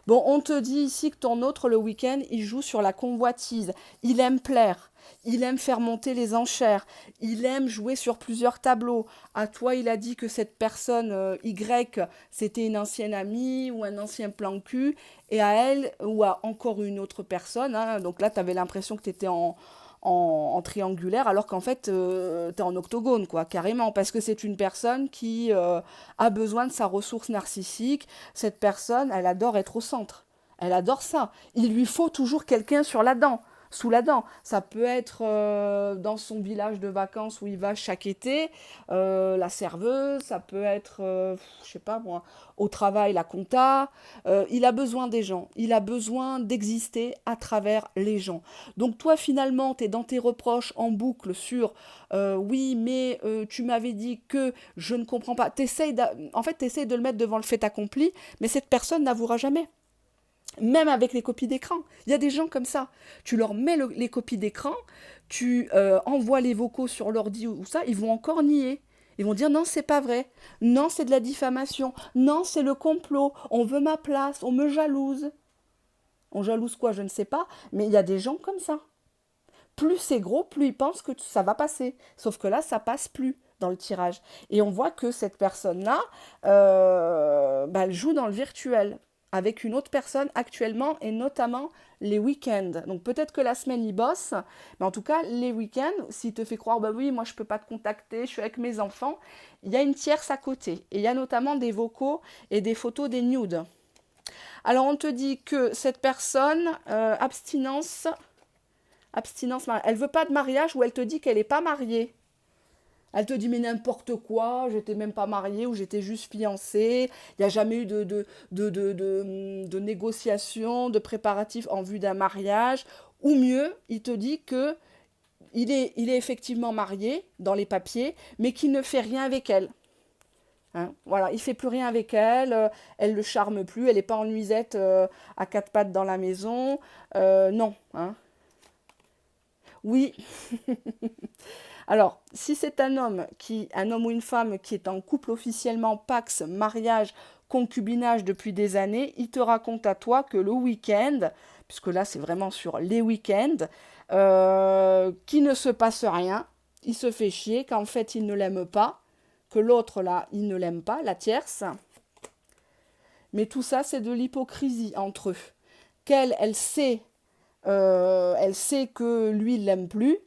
Bon, on te dit ici que ton autre, le week-end, il joue sur la convoitise. Il aime plaire. Il aime faire monter les enchères. Il aime jouer sur plusieurs tableaux. À toi, il a dit que cette personne Y, c'était une ancienne amie ou un ancien plan cul. Et à elle, ou à encore une autre personne, hein, donc là, tu avais l'impression que tu étais en triangulaire, alors qu'en fait, tu es en octogone, quoi, carrément, parce que c'est une personne qui a besoin de sa ressource narcissique. Cette personne, elle adore être au centre. Elle adore ça. Il lui faut toujours quelqu'un sur la dent, sous la dent. Ça peut être dans son village de vacances où il va chaque été, la serveuse, ça peut être, je sais pas moi, au travail, la compta. Il a besoin des gens, il a besoin d'exister à travers les gens. Donc toi, finalement, tu es dans tes reproches en boucle sur oui, mais tu m'avais dit que je ne comprends pas. En fait, tu essayes de le mettre devant le fait accompli, mais cette personne n'avouera jamais. Même avec les copies d'écran. Il y a des gens comme ça. Tu leur mets les copies d'écran, tu envoies les vocaux sur l'ordi ou ça, ils vont encore nier. Ils vont dire non, c'est pas vrai. Non, c'est de la diffamation. Non, c'est le complot. On veut ma place. On me jalouse. On jalouse quoi, je ne sais pas. Mais il y a des gens comme ça. Plus c'est gros, plus ils pensent que ça va passer. Sauf que là, ça passe plus dans le tirage. Et on voit que cette personne-là, elle joue dans le virtuel avec une autre personne actuellement et notamment les week-ends. Donc peut-être que la semaine il bosse, mais en tout cas les week-ends, s'il te fait croire bah oui moi je peux pas te contacter, je suis avec mes enfants, il y a une tierce à côté et il y a notamment des vocaux et des photos des nudes. Alors on te dit que cette personne abstinence, elle veut pas de mariage ou elle te dit qu'elle est pas mariée. Elle te dit mais n'importe quoi, j'étais même pas mariée ou j'étais juste fiancée, il n'y a jamais eu de négociation, de préparatifs en vue d'un mariage. Ou mieux, il te dit que il est effectivement marié dans les papiers, mais qu'il ne fait rien avec elle. Hein, voilà, il ne fait plus rien avec elle, elle ne le charme plus, elle n'est pas en nuisette à quatre pattes dans la maison. Non. Hein. Oui. Alors, si c'est un homme ou une femme qui est en couple officiellement, Pax, mariage, concubinage depuis des années, il te raconte à toi que le week-end, puisque là c'est vraiment sur les week-ends, qu'il ne se passe rien, il se fait chier, qu'en fait il ne l'aime pas, que l'autre, là, il ne l'aime pas, la tierce. Mais tout ça, c'est de l'hypocrisie entre eux. Elle sait que lui, il l'aime plus,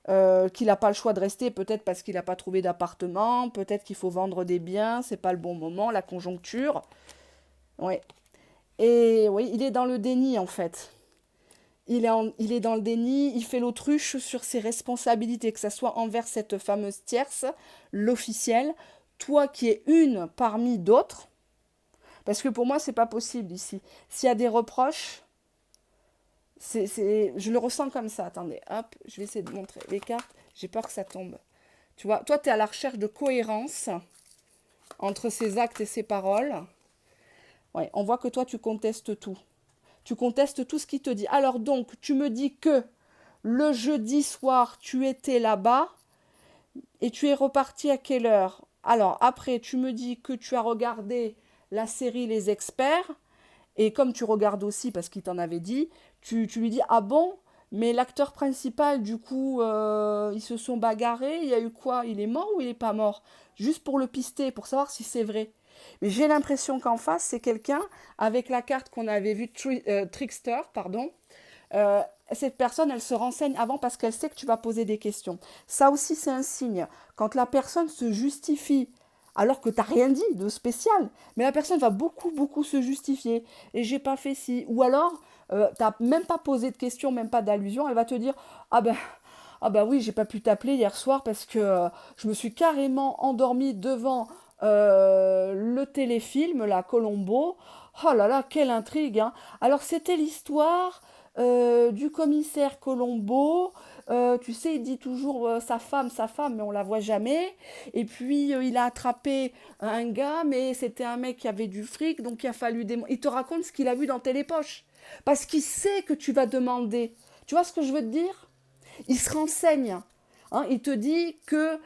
qu'il n'a pas le choix de rester, peut-être parce qu'il n'a pas trouvé d'appartement, peut-être qu'il faut vendre des biens, c'est pas le bon moment, la conjoncture. Ouais. Et oui, il est dans le déni, en fait. Il est dans le déni, il fait l'autruche sur ses responsabilités, que ce soit envers cette fameuse tierce, l'officielle, toi qui es une parmi d'autres, parce que pour moi, c'est pas possible ici. S'il y a des reproches, je le ressens comme ça. Attendez, hop, je vais essayer de montrer les cartes. J'ai peur que ça tombe. Tu vois, toi, tu es à la recherche de cohérence entre ses actes et ses paroles. Ouais, on voit que toi, tu contestes tout. Tu contestes tout ce qu'il te dit. Alors donc, tu me dis que le jeudi soir, tu étais là-bas et tu es reparti à quelle heure? Alors après, tu me dis que tu as regardé la série Les Experts. Et comme tu regardes aussi, parce qu'il t'en avait dit, tu lui dis, ah bon, mais l'acteur principal, du coup, ils se sont bagarrés, il y a eu quoi? Il est mort ou il n'est pas mort? Juste pour le pister, pour savoir si c'est vrai. Mais j'ai l'impression qu'en face, c'est quelqu'un, avec la carte qu'on avait vue, Trickster, pardon, euh, cette personne, elle se renseigne avant parce qu'elle sait que tu vas poser des questions. Ça aussi, c'est un signe. Quand la personne se justifie alors que tu n'as rien dit de spécial, mais la personne va beaucoup, beaucoup se justifier. Et j'ai pas fait ci. Ou alors, tu n'as même pas posé de questions, même pas d'allusion, elle va te dire, ah ben oui, j'ai pas pu t'appeler hier soir parce que je me suis carrément endormie devant le téléfilm, la Colombo. Oh là là, quelle intrigue, hein. Alors c'était l'histoire du commissaire Colombo. Tu sais, il dit toujours sa femme, mais on la voit jamais. Et puis il a attrapé un gars, mais c'était un mec qui avait du fric, donc il a fallu il te raconte ce qu'il a vu dans Télépoche. Parce qu'il sait que tu vas demander. Tu vois ce que je veux te dire? Il se renseigne. Hein, il te dit que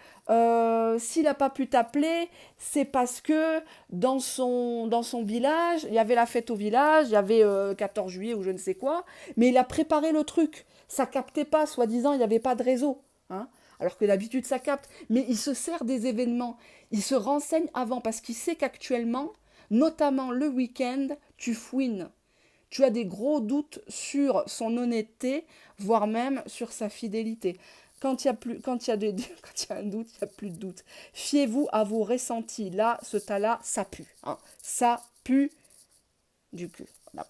s'il n'a pas pu t'appeler, c'est parce que dans son village, il y avait la fête au village, il y avait 14 juillet ou je ne sais quoi, mais il a préparé le truc. Ça captait pas, soi-disant, il n'y avait pas de réseau. Hein, alors que d'habitude, ça capte. Mais il se sert des événements. Il se renseigne avant parce qu'il sait qu'actuellement, notamment le week-end, tu fouines. Tu as des gros doutes sur son honnêteté, voire même sur sa fidélité. Quand il y a, quand il y a, quand il y a un doute, il n'y a plus de doute. Fiez-vous à vos ressentis. Là, ce tas-là, ça pue. Hein. Ça pue du cul. Voilà.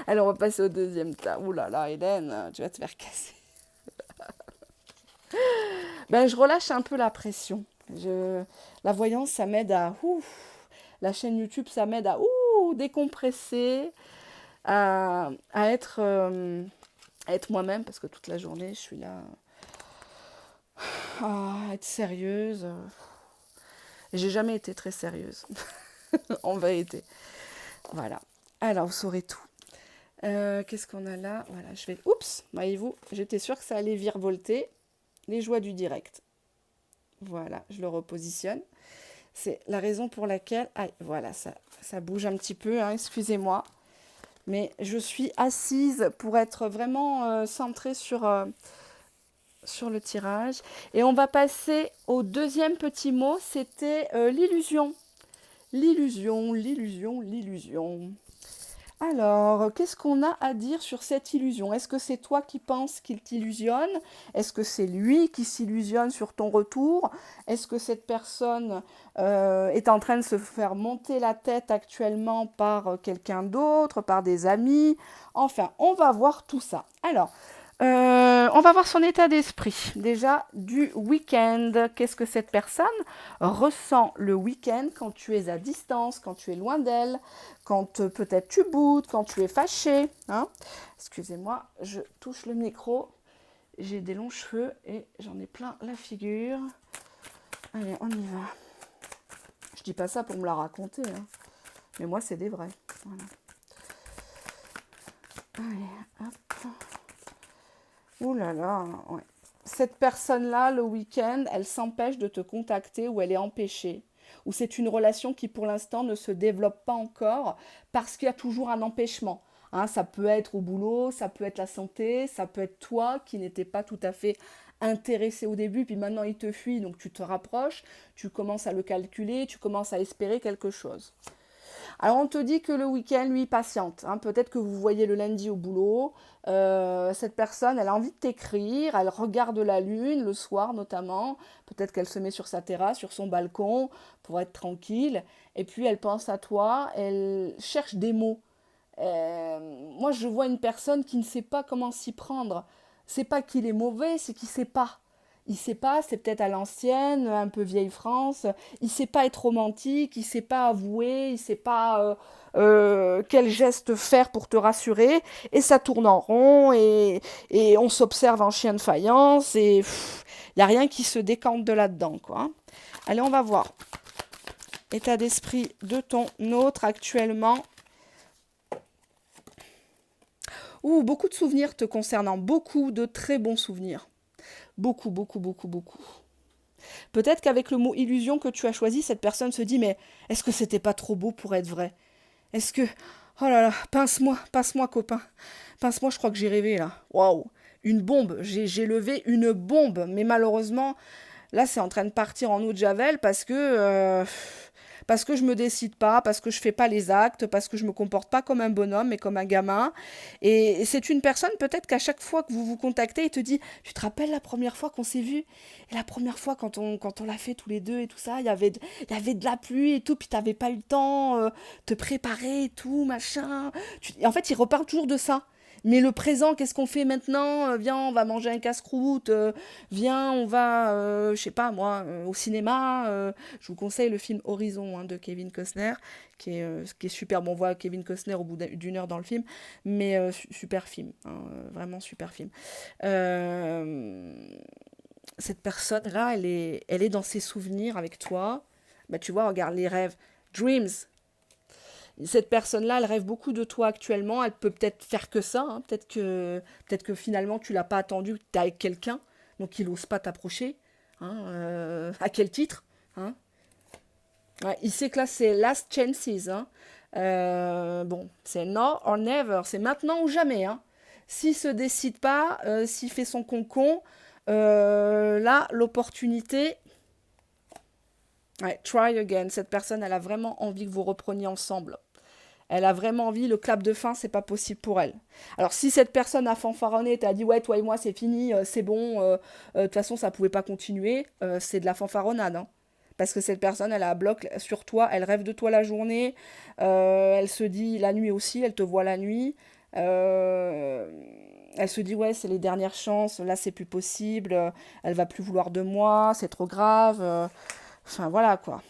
Alors, on va passer au deuxième tas. Ouh là là, Hélène, tu vas te faire casser. Ben, je relâche un peu la pression. La voyance, ça m'aide à... la chaîne YouTube, ça m'aide à décompresser, à être moi-même, parce que toute la journée, je suis là à être sérieuse. J'ai jamais été très sérieuse, en vérité. Voilà. Alors, vous saurez tout. Qu'est-ce qu'on a là? Voilà, je vais... Oups, voyez-vous, j'étais sûre que ça allait virevolter. Les joies du direct. Voilà, je le repositionne. C'est la raison pour laquelle... Ah, voilà, ça bouge un petit peu, hein, excusez-moi. Mais je suis assise pour être vraiment centrée sur le tirage. Et on va passer au deuxième petit mot, c'était l'illusion. L'illusion, l'illusion, l'illusion. Alors, qu'est-ce qu'on a à dire sur cette illusion? Est-ce que c'est toi qui penses qu'il t'illusionne? Est-ce que c'est lui qui s'illusionne sur ton retour? Est-ce que cette personne est en train de se faire monter la tête actuellement par quelqu'un d'autre, par des amis? Enfin, on va voir tout ça. Alors, on va voir son état d'esprit. Déjà, du week-end. Qu'est-ce que cette personne ressent le week-end quand tu es à distance, quand tu es loin d'elle, quand peut-être tu boudes, quand tu es fâché. Hein. Excusez-moi, je touche le micro. J'ai des longs cheveux et j'en ai plein la figure. Allez, on y va. Je dis pas ça pour me la raconter, hein. Mais moi, c'est des vrais. Voilà. Allez, hop. Ouh là là, ouais. Cette personne-là, le week-end, elle s'empêche de te contacter ou elle est empêchée. Ou c'est une relation qui, pour l'instant, ne se développe pas encore parce qu'il y a toujours un empêchement. Hein, ça peut être au boulot, ça peut être la santé, ça peut être toi qui n'étais pas tout à fait intéressé au début, puis maintenant il te fuit, donc tu te rapproches, tu commences à le calculer, tu commences à espérer quelque chose. Alors on te dit que le week-end, lui, patiente. Hein. Peut-être que vous voyez le lundi au boulot. Cette personne, elle a envie de t'écrire, elle regarde la lune le soir notamment. Peut-être qu'elle se met sur sa terrasse, sur son balcon pour être tranquille. Et puis elle pense à toi, elle cherche des mots. Moi, je vois une personne qui ne sait pas comment s'y prendre. C'est pas qu'il est mauvais, c'est qu'il sait pas. Il sait pas, c'est peut-être à l'ancienne, un peu vieille France. Il sait pas être romantique, il sait pas avouer, il sait pas quel geste faire pour te rassurer. Et ça tourne en rond et on s'observe en chien de faïence et il y a rien qui se décante de là-dedans, quoi. Allez, on va voir. État d'esprit de ton autre actuellement. Ouh, beaucoup de souvenirs te concernant, beaucoup de très bons souvenirs. Beaucoup, beaucoup, beaucoup, beaucoup. Peut-être qu'avec le mot illusion que tu as choisi, cette personne se dit mais est-ce que c'était pas trop beau pour être vrai? Est-ce que oh là là, pince-moi copain. Pince-moi, je crois que j'ai rêvé là. Waouh, une bombe, j'ai levé une bombe, mais malheureusement là c'est en train de partir en eau de javel parce que je me décide pas, parce que je fais pas les actes, parce que je me comporte pas comme un bonhomme, mais comme un gamin. Et c'est une personne peut-être qu'à chaque fois que vous vous contactez, il te dit, tu te rappelles la première fois qu'on s'est vu? Et la première fois quand on l'a fait tous les deux et tout ça, il y avait de la pluie et tout, puis t'avais pas eu le temps te préparer et tout, machin. En fait, il repart toujours de ça. Mais le présent, qu'est-ce qu'on fait maintenant? Viens, on va manger un casse-croûte. Viens, on va, je sais pas moi, au cinéma. Je vous conseille le film Horizon hein, de Kevin Costner, qui est super. Bon, on voit Kevin Costner au bout d'une heure dans le film, mais super film, hein, vraiment super film. Euh, Cette personne-là, elle est dans ses souvenirs avec toi. Bah, tu vois, regarde les rêves. Dreams. Cette personne-là, elle rêve beaucoup de toi actuellement. Elle peut peut-être faire que ça. Hein. Peut-être que finalement, tu l'as pas attendu. Tu es avec quelqu'un, donc il n'ose pas t'approcher. Hein, à quel titre hein. Ouais, il sait que là, c'est last chances. Hein. Bon, c'est now or never. C'est maintenant ou jamais. Hein. S'il se décide pas, s'il fait son concon, là, l'opportunité. Ouais, try again. Cette personne, elle a vraiment envie que vous repreniez ensemble. Elle a vraiment envie, le clap de fin, c'est pas possible pour elle. Alors si cette personne a fanfaronné, t'as dit ouais, toi et moi c'est fini, c'est bon, de toute façon ça pouvait pas continuer, c'est de la fanfaronnade. Hein. Parce que cette personne, elle a un bloc sur toi, elle rêve de toi la journée, elle se dit la nuit aussi, elle te voit la nuit, euh, elle se dit ouais, c'est les dernières chances, là c'est plus possible, elle va plus vouloir de moi, c'est trop grave, enfin voilà quoi.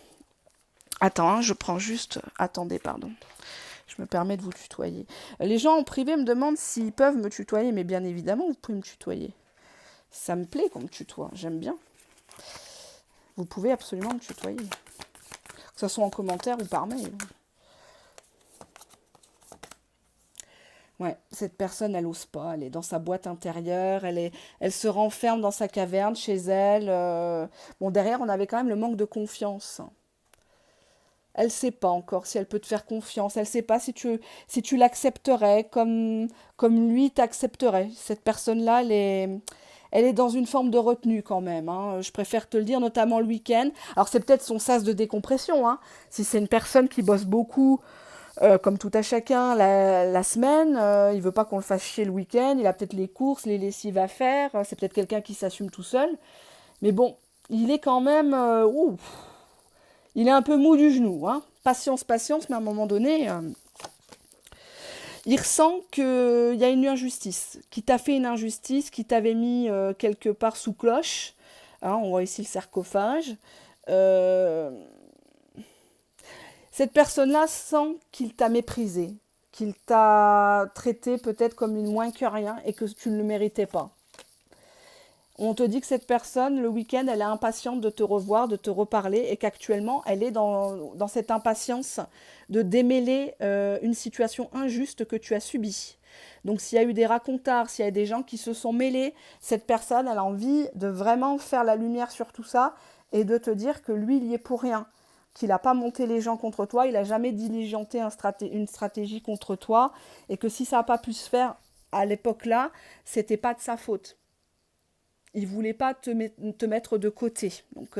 Attends, hein, je prends juste, attendez, pardon. Je me permets de vous tutoyer. Les gens en privé me demandent s'ils peuvent me tutoyer, mais bien évidemment, vous pouvez me tutoyer. Ça me plaît qu'on me tutoie, j'aime bien. Vous pouvez absolument me tutoyer. Que ce soit en commentaire ou par mail. Ouais, cette personne, elle ose pas, elle est dans sa boîte intérieure, elle se renferme dans sa caverne chez elle. Bon, derrière, on avait quand même le manque de confiance. Elle sait pas encore si elle peut te faire confiance. Elle sait pas si tu l'accepterais comme lui t'accepterait. Cette personne-là, elle est dans une forme de retenue quand même. Hein. Je préfère te le dire, notamment le week-end. Alors c'est peut-être son sas de décompression. Hein. Si c'est une personne qui bosse beaucoup, comme tout à chacun, la semaine, il veut pas qu'on le fasse chier le week-end. Il a peut-être les courses, les lessives à faire. C'est peut-être quelqu'un qui s'assume tout seul. Mais bon, il est quand même... il est un peu mou du genou. Hein. Patience, patience, mais à un moment donné, il ressent qu'il y a une injustice, qui t'a fait une injustice, qui t'avait mis quelque part sous cloche. Hein, on voit ici le sarcophage. Euh, Cette personne-là sent qu'il t'a méprisé, qu'il t'a traité peut-être comme une moins que rien et que tu ne le méritais pas. On te dit que cette personne, le week-end, elle est impatiente de te revoir, de te reparler et qu'actuellement, elle est dans cette impatience de démêler une situation injuste que tu as subie. Donc s'il y a eu des racontars, s'il y a des gens qui se sont mêlés, cette personne, elle a envie de vraiment faire la lumière sur tout ça et de te dire que lui, il y est pour rien. Qu'il n'a pas monté les gens contre toi, il n'a jamais diligenté une stratégie contre toi et que si ça n'a pas pu se faire à l'époque-là, c'était pas de sa faute. il voulait pas te mettre de côté. Donc,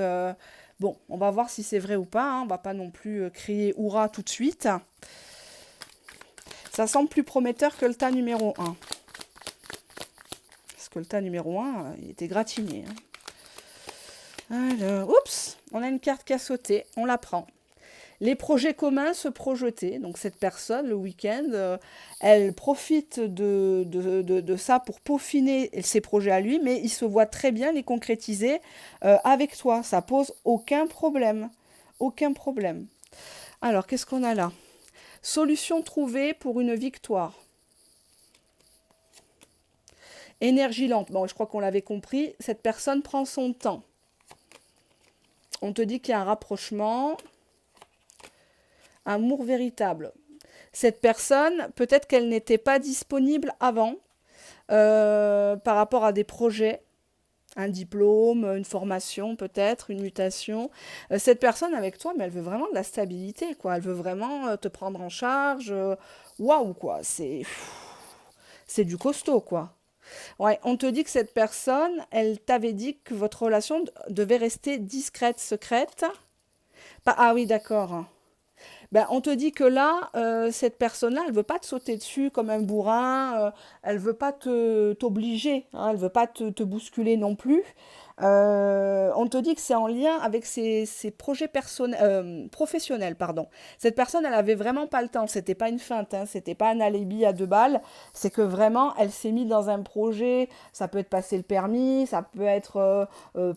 bon, on va voir si c'est vrai ou pas, hein. On va pas non plus crier « Hourra » tout de suite. Ça semble plus prometteur que le tas numéro 1. Parce que le tas numéro 1, il était gratigné, hein. Alors, oups, on a une carte qui a sauté, on la prend. Les projets communs se projeter. Donc cette personne, le week-end, elle profite de ça pour peaufiner ses projets à lui, mais il se voit très bien les concrétiser avec toi. Ça pose aucun problème. Aucun problème. Alors, qu'est-ce qu'on a là? Solution trouvée pour une victoire. Énergie lente. Bon, je crois qu'on l'avait compris. Cette personne prend son temps. On te dit qu'il y a un rapprochement. Amour véritable. Cette personne, peut-être qu'elle n'était pas disponible avant par rapport à des projets, un diplôme, une formation peut-être, une mutation. Cette personne avec toi, mais elle veut vraiment de la stabilité, quoi. Elle veut vraiment te prendre en charge. Waouh, quoi. C'est du costaud, quoi. Ouais, on te dit que cette personne, elle t'avait dit que votre relation devait rester discrète, secrète. Ah oui, d'accord. Ben, on te dit que là, cette personne-là, elle ne veut pas te sauter dessus comme un bourrin, elle ne veut pas t'obliger, hein, elle ne veut pas te bousculer non plus. On te dit que c'est en lien avec ses projets professionnels, pardon. Cette personne, elle avait vraiment pas le temps. C'était pas une feinte, hein, c'était pas un alibi à 2 balles. C'est que vraiment, elle s'est mise dans un projet. Ça peut être passer le permis, ça peut être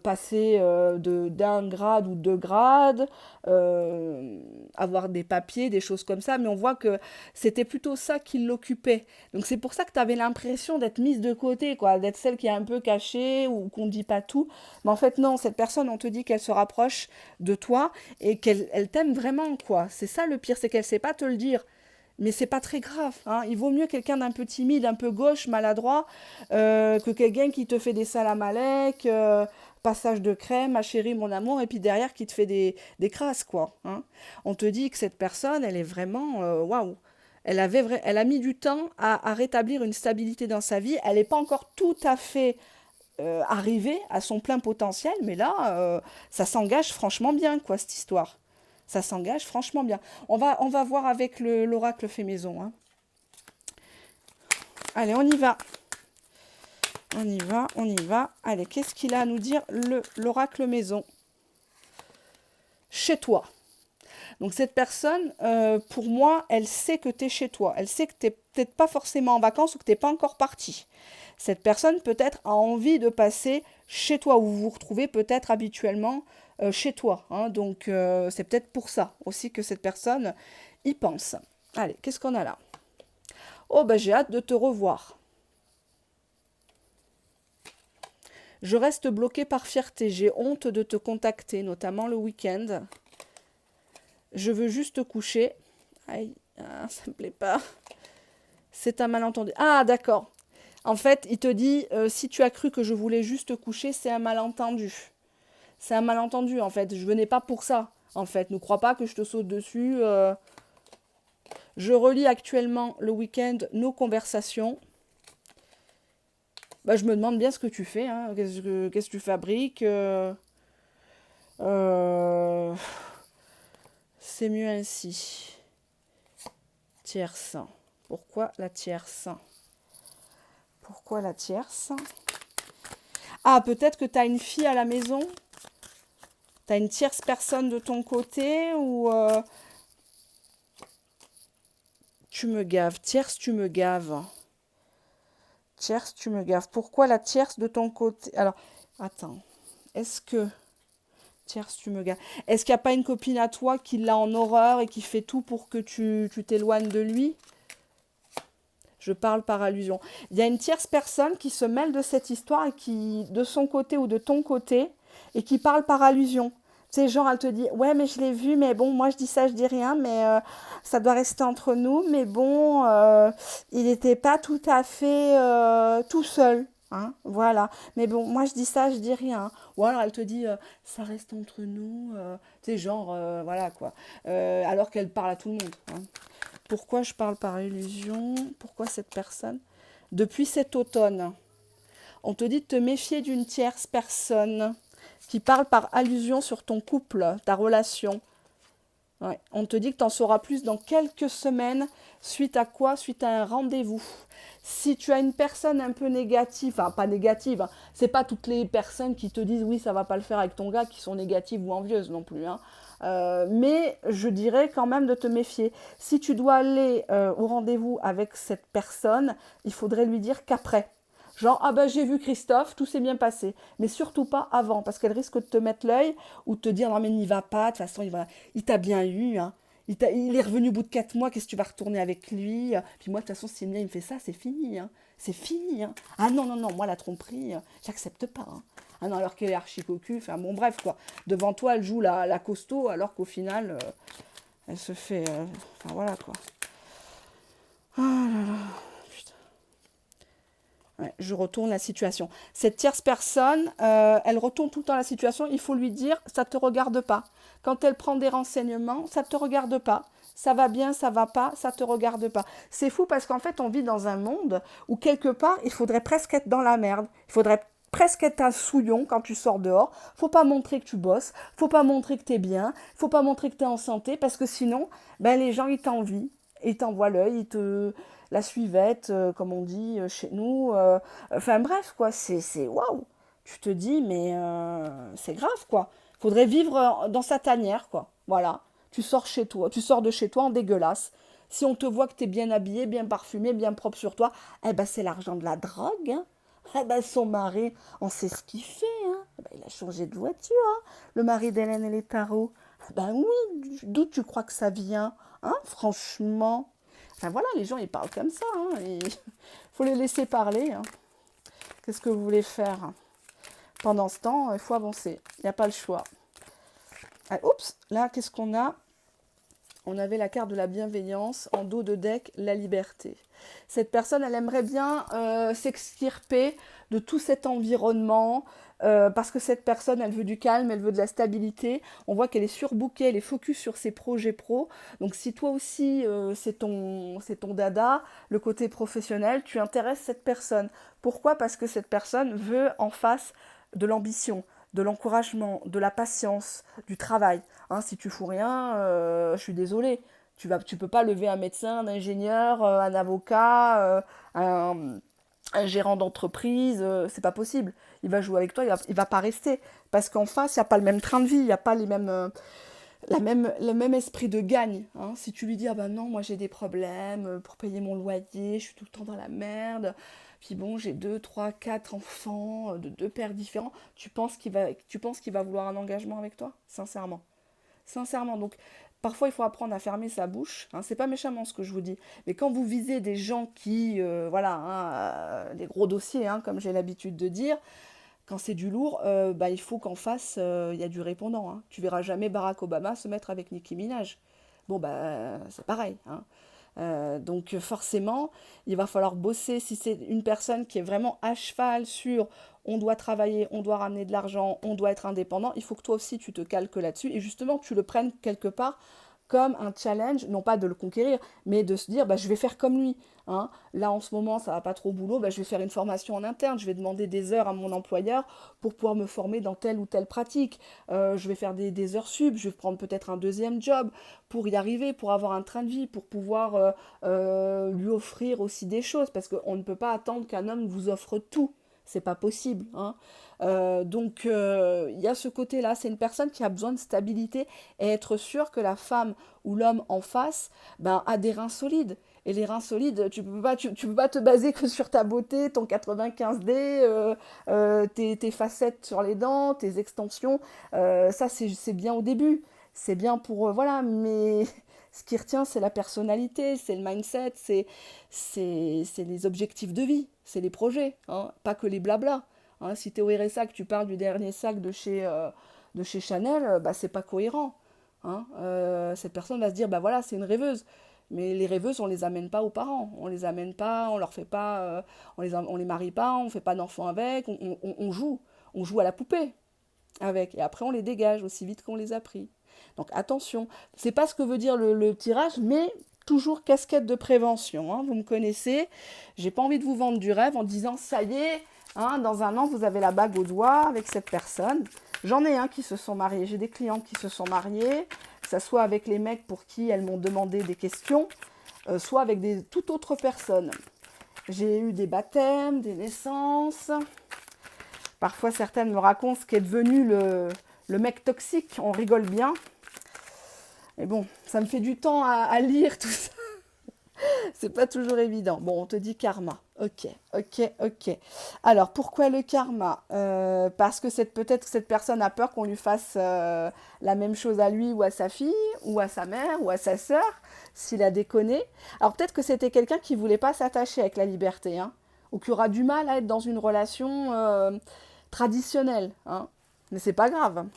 passer d'un grade ou 2 grades, avoir des papiers, des choses comme ça. Mais on voit que c'était plutôt ça qui l'occupait. Donc c'est pour ça que tu avais l'impression d'être mise de côté, quoi, d'être celle qui est un peu cachée ou qu'on ne dit pas tout. Mais en fait, non, cette personne, on te dit qu'elle se rapproche de toi et qu'elle t'aime vraiment, quoi. C'est ça le pire, c'est qu'elle ne sait pas te le dire. Mais c'est pas très grave, hein. Il vaut mieux quelqu'un d'un peu timide, un peu gauche, maladroit, que quelqu'un qui te fait des salamalek, passage de crème, ma chérie, mon amour, et puis derrière qui te fait des crasses, quoi, hein. On te dit que cette personne, elle est vraiment, waouh. Elle a mis du temps à rétablir une stabilité dans sa vie. Elle n'est pas encore tout à fait arriver à son plein potentiel, mais là, ça s'engage franchement bien, quoi, cette histoire. Ça s'engage franchement bien. On va voir avec l'oracle fait maison, hein. Allez, on y va. On y va, on y va. Allez, qu'est-ce qu'il a à nous dire, l'oracle maison? Chez toi. Donc cette personne, pour moi, elle sait que tu es chez toi. Elle sait que tu n'es peut-être pas forcément en vacances ou que tu n'es pas encore parti. Cette personne peut-être a envie de passer chez toi, où vous vous retrouvez peut-être habituellement chez toi, hein. Donc c'est peut-être pour ça aussi que cette personne y pense. Allez, qu'est-ce qu'on a là? Oh, ben j'ai hâte de te revoir. Je reste bloquée par fierté. J'ai honte de te contacter, notamment le week-end. Je veux juste te coucher. Aïe, ça me plaît pas. C'est un malentendu. Ah, d'accord. En fait, il te dit, si tu as cru que je voulais juste te coucher, c'est un malentendu. C'est un malentendu, en fait. Je venais pas pour ça, en fait. Ne crois pas que je te saute dessus. Je relis actuellement le week-end nos conversations. Bah, je me demande bien ce que tu fais, hein. Qu'est-ce que tu fabriques, c'est mieux ainsi. Tierce. Pourquoi la tierce? Pourquoi la tierce? Ah, peut-être que tu as une fille à la maison. Tu as une tierce personne de ton côté ou tu me gaves. Tierce, tu me gaves. Tierce, tu me gaves. Pourquoi la tierce de ton côté? Alors, attends. Est-ce que... Tierce, tu me gaves. Est-ce qu'il n'y a pas une copine à toi qui l'a en horreur et qui fait tout pour que tu t'éloignes de lui? Je parle par allusion. Il y a une tierce personne qui se mêle de cette histoire et qui, de son côté ou de ton côté, et qui parle par allusion. Tu sais, genre, elle te dit, ouais, mais je l'ai vu, mais bon, moi je dis ça, je dis rien, mais ça doit rester entre nous, mais bon, il n'était pas tout à fait tout seul. Hein, voilà. Mais bon, moi je dis ça, je dis rien. Ou alors elle te dit, ça reste entre nous. Tu sais, genre, voilà quoi. Alors qu'elle parle à tout le monde. Hein. Pourquoi je parle par illusion? Pourquoi cette personne? Depuis cet automne. On te dit de te méfier d'une tierce personne qui parle par allusion sur ton couple, ta relation. Ouais. On te dit que tu en sauras plus dans quelques semaines. Suite à quoi? Suite à un rendez-vous. Si tu as une personne un peu négative, enfin pas négative, hein, c'est pas toutes les personnes qui te disent oui ça va pas le faire avec ton gars qui sont négatives ou envieuses non plus. Hein. Mais je dirais quand même de te méfier. Si tu dois aller au rendez-vous avec cette personne, il faudrait lui dire qu'après. Genre, ah ben j'ai vu Christophe, tout s'est bien passé. Mais surtout pas avant, parce qu'elle risque de te mettre l'œil ou de te dire, non mais n'y va pas, de toute façon, il t'a bien eu, hein. Il est revenu au bout de 4 mois, qu'est-ce que tu vas retourner avec lui? Puis moi, de toute façon, si il me fait ça, c'est fini, hein. C'est fini, hein. Ah non, non, non, moi, la tromperie, j'accepte pas, hein. Ah non, alors qu'elle est archi cocu, enfin bon, bref, quoi. Devant toi, elle joue la costaud, alors qu'au final, elle se fait... Enfin, voilà, quoi. Oh là là. Ouais, je retourne la situation. Cette tierce personne, elle retourne tout le temps la situation. Il faut lui dire, ça ne te regarde pas. Quand elle prend des renseignements, ça ne te regarde pas. Ça va bien, ça va pas, ça ne te regarde pas. C'est fou parce qu'en fait, on vit dans un monde où quelque part, il faudrait presque être dans la merde. Il faudrait presque être un souillon quand tu sors dehors. Faut pas montrer que tu bosses. Faut pas montrer que tu es bien. Faut pas montrer que tu es en santé parce que sinon, ben, les gens, ils t'envient. Ils t'envoient l'œil, la suivette, comme on dit chez nous. Enfin bref, quoi, c'est waouh. Tu te dis, mais c'est grave, quoi. Faudrait vivre dans sa tanière, quoi. Voilà. Tu sors chez toi, tu sors de chez toi en dégueulasse. Si on te voit que tu es bien habillé, bien parfumé, bien propre sur toi, eh ben c'est l'argent de la drogue, hein. Eh ben son mari, on sait ce qu'il fait, hein. Eh ben, il a changé de voiture, hein. Le mari d'Hélène et les tarots. Ben oui, d'où tu crois que ça vient, hein, franchement. Enfin voilà, les gens ils parlent comme ça, hein, il faut les laisser parler. Hein. Qu'est-ce que vous voulez faire? Pendant ce temps, il faut avancer, il n'y a pas le choix. Ah, oups, là qu'est-ce qu'on a? On avait la carte de la bienveillance, en dos de deck, la liberté. Cette personne, elle aimerait bien s'extirper de tout cet environnement, parce que cette personne, elle veut du calme, elle veut de la stabilité. On voit qu'elle est surbookée, elle est focus sur ses projets pro. Donc si toi aussi, c'est ton dada, le côté professionnel, tu intéresses cette personne. Pourquoi? Parce que cette personne veut en face de l'ambition, de l'encouragement, de la patience, du travail. Hein, si tu fous rien, je suis désolée. Tu peux pas lever un médecin, un ingénieur, un avocat, un gérant d'entreprise, c'est pas possible. Il va jouer avec toi, il va pas rester. Parce qu'en face, il n'y a pas le même train de vie, il n'y a pas les mêmes, le même esprit de gagne. Hein. Si tu lui dis, ah ben non, moi j'ai des problèmes pour payer mon loyer, je suis tout le temps dans la merde, puis bon, j'ai 2, 3, 4 enfants de 2 pères différents, tu penses qu'il va vouloir un engagement avec toi? Sincèrement. Sincèrement. Donc, parfois, il faut apprendre à fermer sa bouche. Hein. C'est pas méchamment ce que je vous dis. Mais quand vous visez des gens qui, voilà, hein, des gros dossiers, hein, comme j'ai l'habitude de dire, quand c'est du lourd, bah, il faut qu'en face, il y a du répondant. Hein. Tu verras jamais Barack Obama se mettre avec Nicki Minaj. Bon, bah, c'est pareil. Hein. Donc forcément, il va falloir bosser si c'est une personne qui est vraiment à cheval sur on doit travailler, on doit ramener de l'argent, on doit être indépendant, il faut que toi aussi tu te calques là-dessus et justement que tu le prennes quelque part comme un challenge, non pas de le conquérir, mais de se dire bah, je vais faire comme lui. Hein. Là en ce moment ça va pas trop au boulot, bah, je vais faire une formation en interne, je vais demander des heures à mon employeur pour pouvoir me former dans telle ou telle pratique. Je vais faire des heures sub, je vais prendre peut-être un deuxième job pour y arriver, pour avoir un train de vie, pour pouvoir lui offrir aussi des choses, parce qu'on ne peut pas attendre qu'un homme vous offre tout. C'est pas possible. Hein. Donc, il y a ce côté-là. C'est une personne qui a besoin de stabilité et être sûr que la femme ou l'homme en face ben, a des reins solides. Et les reins solides, tu peux pas te baser que sur ta beauté, ton 95D, tes facettes sur les dents, tes extensions. Ça, c'est bien au début. C'est bien pour... voilà, mais ce qui retient, c'est la personnalité, c'est le mindset, c'est les objectifs de vie, c'est les projets, hein, pas que les blablas. Hein, si tu es au RSA que tu parles du dernier sac de chez Chanel, bah, c'est pas cohérent. Hein. Cette personne va se dire, bah voilà, c'est une rêveuse. Mais les rêveuses, on les amène pas aux parents. On les amène pas, on leur fait pas, on les marie pas, on fait pas d'enfants avec, on joue. On joue à la poupée avec. Et après, on les dégage aussi vite qu'on les a pris. Donc attention, c'est pas ce que veut dire le tirage, mais toujours casquette de prévention. Hein. Vous me connaissez, j'ai pas envie de vous vendre du rêve en disant ça y est, Hein, dans un an, vous avez la bague au doigt avec cette personne. J'en ai qui se sont mariés. J'ai des clients qui se sont mariés, que ce soit avec les mecs pour qui elles m'ont demandé des questions, soit avec toute autre personne. J'ai eu des baptêmes, des naissances. Parfois, certaines me racontent ce qu'est devenu le mec toxique. On rigole bien. Mais bon, ça me fait du temps à lire tout ça. C'est pas toujours évident. Bon, on te dit karma. Ok. Alors, pourquoi le karma? Parce que peut-être que cette personne a peur qu'on lui fasse la même chose à lui ou à sa fille, ou à sa mère, ou à sa sœur, s'il a déconné. Alors, peut-être que c'était quelqu'un qui voulait pas s'attacher avec la liberté, hein, ou qui aura du mal à être dans une relation traditionnelle. Hein. Mais c'est pas grave.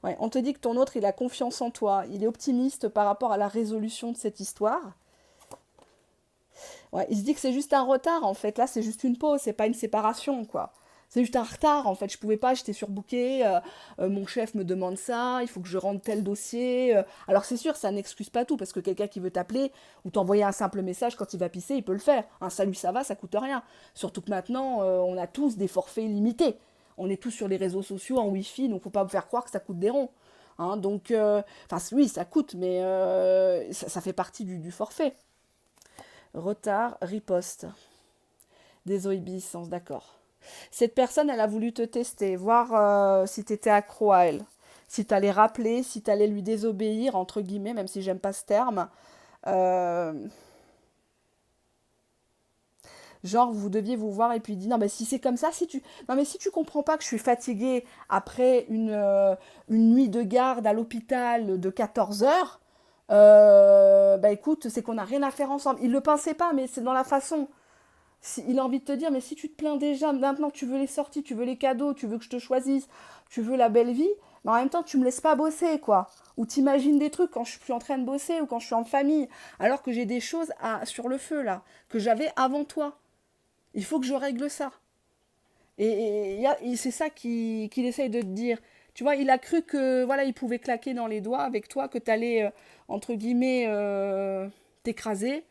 Ouais, on te dit que ton autre, il a confiance en toi. Il est optimiste par rapport à la résolution de cette histoire. Ouais, il se dit que c'est juste un retard, en fait. Là, c'est juste une pause, c'est pas une séparation, quoi. C'est juste un retard, en fait. Je pouvais pas, j'étais surbookée. Mon chef me demande ça, il faut que je rende tel dossier. Alors, c'est sûr, ça n'excuse pas tout, parce que quelqu'un qui veut t'appeler ou t'envoyer un simple message quand il va pisser, il peut le faire. Un salut, ça va, ça coûte rien. Surtout que maintenant, on a tous des forfaits limités. On est tous sur les réseaux sociaux en Wi-Fi, donc faut pas me faire croire que ça coûte des ronds. Hein, donc, oui, ça coûte, mais ça fait partie du forfait. Retard, riposte. Désobéissance, d'accord. Cette personne, elle a voulu te tester, voir si tu étais accro à elle. Si tu allais rappeler, si tu allais lui désobéir, entre guillemets, même si j'aime pas ce terme. Euh, Genre, vous deviez vous voir et puis dire, non, mais si c'est comme ça, non, mais si tu comprends pas que je suis fatiguée après une nuit de garde à l'hôpital de 14 heures, bah écoute, c'est qu'on n'a rien à faire ensemble. Il le pensait pas, mais c'est dans la façon. Il a envie de te dire, mais si tu te plains déjà, maintenant tu veux les sorties, tu veux les cadeaux, tu veux que je te choisisse, tu veux la belle vie, mais en même temps tu me laisses pas bosser, quoi. Ou t'imagines des trucs quand je suis en train de bosser ou quand je suis en famille, alors que j'ai des choses sur le feu, là, que j'avais avant toi. Il faut que je règle ça. Et c'est ça qu'il essaye de te dire. Tu vois, il a cru que voilà, il pouvait claquer dans les doigts avec toi, que tu allais, entre guillemets, t'écraser.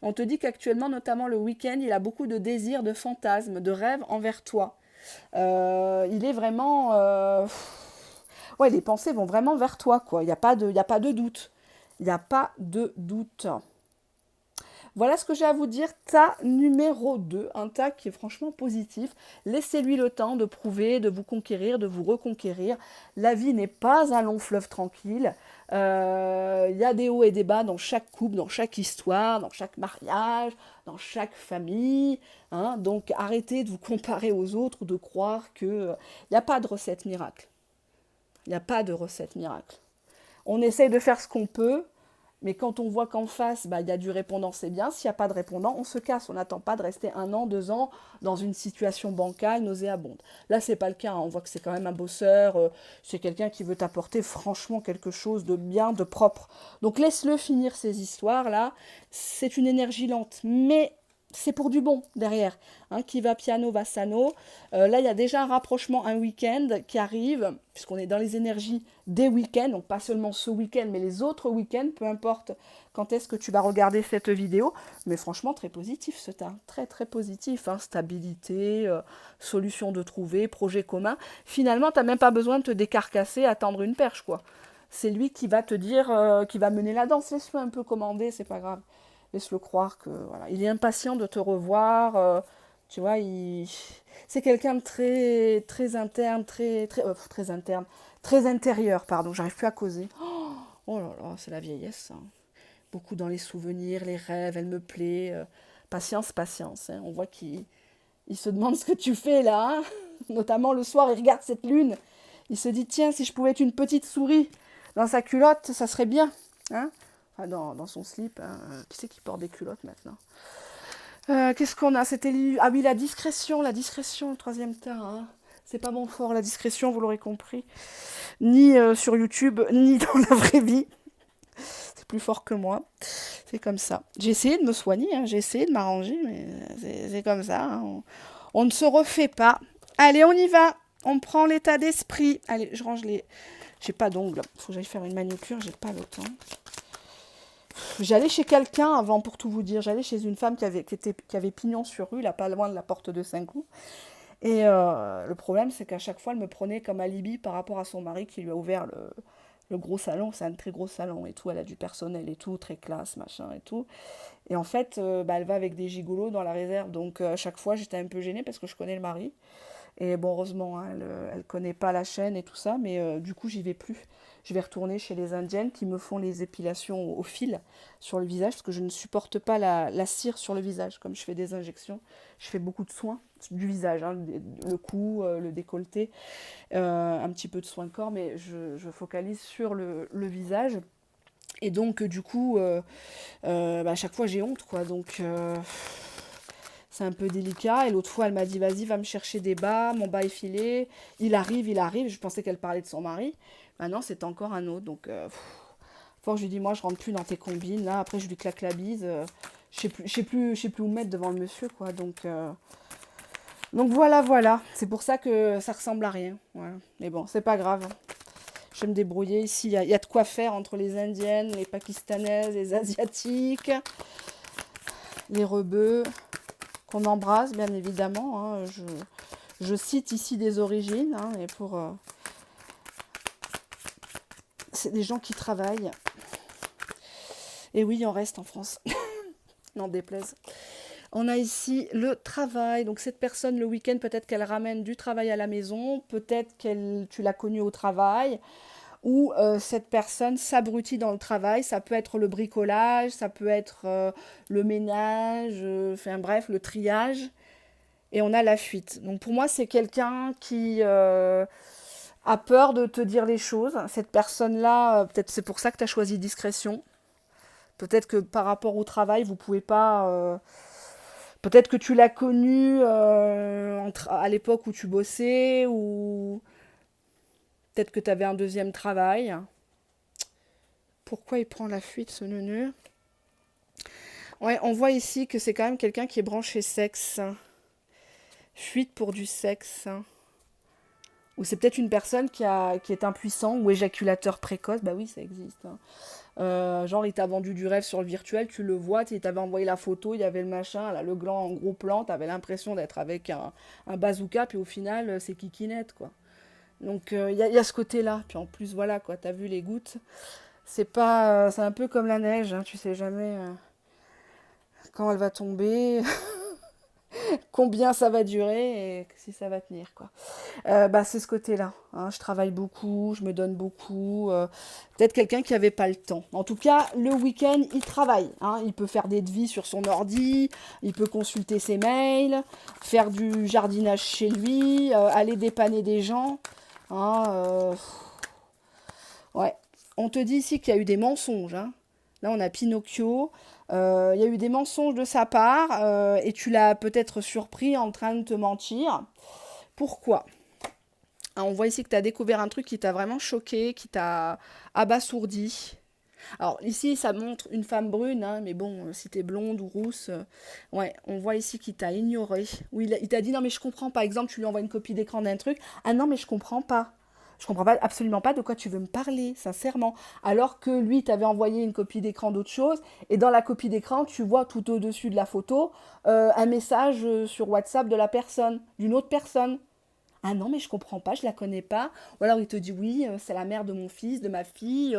On te dit qu'actuellement, notamment le week-end, il a beaucoup de désirs, de fantasmes, de rêves envers toi. Il est vraiment... Ouais, les pensées vont vraiment vers toi, quoi. Il y a pas de doute. Il n'y a pas de doute. Voilà ce que j'ai à vous dire. Tas numéro 2, un tas qui est franchement positif. Laissez-lui le temps de prouver, de vous conquérir, de vous reconquérir. La vie n'est pas un long fleuve tranquille. Il y a des hauts et des bas dans chaque couple, dans chaque histoire, dans chaque mariage, dans chaque famille. Hein. Donc arrêtez de vous comparer aux autres ou de croire qu'il n'y a pas de recette miracle. Il n'y a pas de recette miracle. On essaye de faire ce qu'on peut. Mais quand on voit qu'en face, il y a du répondant, c'est bien. S'il n'y a pas de répondant, on se casse. On n'attend pas de rester 1 an, 2 ans dans une situation bancale, nauséabonde. Là, c'est pas le cas. Hein. On voit que c'est quand même un bosseur. C'est quelqu'un qui veut t'apporter franchement quelque chose de bien, de propre. Donc laisse-le finir ces histoires-là. C'est une énergie lente. Mais c'est pour du bon derrière. Hein, qui va piano va sano. Là, il y a déjà un rapprochement, un week-end qui arrive, puisqu'on est dans les énergies des week-ends, donc pas seulement ce week-end, mais les autres week-ends, peu importe quand est-ce que tu vas regarder cette vidéo. Mais franchement, très positif ce tas, très très positif. Hein, stabilité, solution de trouver, projet commun. Finalement, tu n'as même pas besoin de te décarcasser, attendre une perche, quoi. C'est lui qui va te dire, qui va mener la danse. Laisse-le un peu commander, c'est pas grave. Laisse-le croire que voilà, il est impatient de te revoir. Tu vois, c'est quelqu'un de très très interne, très interne, très intérieur. Pardon, j'arrive plus à causer. Oh là là, c'est la vieillesse. Hein. Beaucoup dans les souvenirs, les rêves. Elle me plaît. Patience, patience. Hein. On voit qu'il se demande ce que tu fais là. Hein. Notamment le soir, il regarde cette lune. Il se dit tiens, si je pouvais être une petite souris dans sa culotte, ça serait bien. Hein. Enfin, dans son slip. Hein. Qui c'est qui porte des culottes maintenant? Qu'est-ce qu'on a? Ah oui, la discrétion, le troisième tas. Hein. C'est pas mon fort, la discrétion, vous l'aurez compris. Ni sur YouTube, ni dans la vraie vie. C'est plus fort que moi. C'est comme ça. J'ai essayé de me soigner, hein. J'ai essayé de m'arranger, mais c'est comme ça. Hein. On ne se refait pas. Allez, on y va. On prend l'état d'esprit. Allez, je range les... J'ai pas d'ongles. Faut que j'aille faire une manucure, j'ai pas le temps. J'allais chez quelqu'un avant, pour tout vous dire. J'allais chez une femme qui avait pignon sur rue, là, pas loin de la porte de Saint-Cloud. Et le problème, c'est qu'à chaque fois, elle me prenait comme alibi par rapport à son mari qui lui a ouvert le gros salon. C'est un très gros salon et tout. Elle a du personnel et tout, très classe, machin et tout. Et en fait, bah, elle va avec des gigolos dans la réserve. Donc à chaque fois, j'étais un peu gênée parce que je connais le mari. Et bon, heureusement, hein, elle connaît pas la chaîne et tout ça, mais du coup, j'y vais plus. Je vais retourner chez les Indiennes qui me font les épilations au fil sur le visage, parce que je ne supporte pas la cire sur le visage. Comme je fais des injections, je fais beaucoup de soins du visage, hein, le cou, le décolleté, un petit peu de soins de corps, mais je focalise sur le visage. Et donc, du coup, bah, à chaque fois, j'ai honte, quoi. Donc, c'est un peu délicat. Et l'autre fois, elle m'a dit, vas-y, va me chercher des bas, mon bas est filé. Il arrive, il arrive. Je pensais qu'elle parlait de son mari. Maintenant, c'est encore un autre. Donc, fort, je lui dis, moi, je rentre plus dans tes combines. Là, après, je lui claque la bise. Je sais plus où me mettre devant le monsieur, quoi. Donc voilà, voilà. C'est pour ça que ça ressemble à rien. Voilà. Mais bon, c'est pas grave. Je vais me débrouiller. Ici, il y a de quoi faire entre les Indiennes, les Pakistanaises, les Asiatiques, les rebeux, qu'on embrasse, bien évidemment. Hein. Je cite ici des origines, hein, et c'est des gens qui travaillent. Et oui, on reste en France. N'en déplaise. On a ici le travail. Donc cette personne, le week-end, peut-être qu'elle ramène du travail à la maison, peut-être tu l'as connue au travail, ou cette personne s'abrutit dans le travail. Ça peut être le bricolage, ça peut être le ménage, enfin bref, le triage. Et on a la fuite. Donc pour moi, c'est quelqu'un qui a peur de te dire les choses. Cette personne-là, peut-être c'est pour ça que tu as choisi discrétion. Peut-être que par rapport au travail, vous pouvez pas. Peut-être que tu l'as connu à l'époque où tu bossais, ou peut-être que tu avais un deuxième travail. Pourquoi il prend la fuite, ce neuneu? Ouais, on voit ici que c'est quand même quelqu'un qui est branché sexe. Fuite pour du sexe. Ou c'est peut-être une personne qui est impuissant ou éjaculateur précoce. Bah oui, ça existe. Hein. Genre, il t'a vendu du rêve sur le virtuel, tu le vois, il t'avait envoyé la photo, il y avait le machin, là, le gland en gros plan, t'avais l'impression d'être avec un bazooka, puis au final, c'est kikinette, quoi. Donc, y a ce côté-là. Puis en plus, voilà, quoi, t'as vu les gouttes. C'est un peu comme la neige, hein, tu sais jamais quand elle va tomber, combien ça va durer et si ça va tenir, quoi. Bah, c'est ce côté-là. Hein. Je travaille beaucoup, je me donne beaucoup. Peut-être quelqu'un qui n'avait pas le temps. En tout cas, le week-end, il travaille. Hein. Il peut faire des devis sur son ordi, il peut consulter ses mails, faire du jardinage chez lui, aller dépanner des gens. Hein, ouais. On te dit ici qu'il y a eu des mensonges. Hein. Là, on a Pinocchio. Il y a eu des mensonges de sa part et tu l'as peut-être surpris en train de te mentir. Pourquoi? Ah, on voit ici que tu as découvert un truc qui t'a vraiment choqué, qui t'a abasourdi. Alors ici, ça montre une femme brune, hein, mais bon, si t'es blonde ou rousse, ouais, on voit ici qu'il t'a ignoré. Ou il t'a dit non mais je comprends pas. Exemple, tu lui envoies une copie d'écran d'un truc. Ah non mais je comprends pas. Je comprends pas, absolument pas de quoi tu veux me parler, sincèrement. Alors que lui t'avait envoyé une copie d'écran d'autre chose, et dans la copie d'écran, tu vois tout au-dessus de la photo un message sur WhatsApp de la personne, d'une autre personne. Ah non, mais je comprends pas, je la connais pas. Ou alors il te dit oui, c'est la mère de mon fils, de ma fille.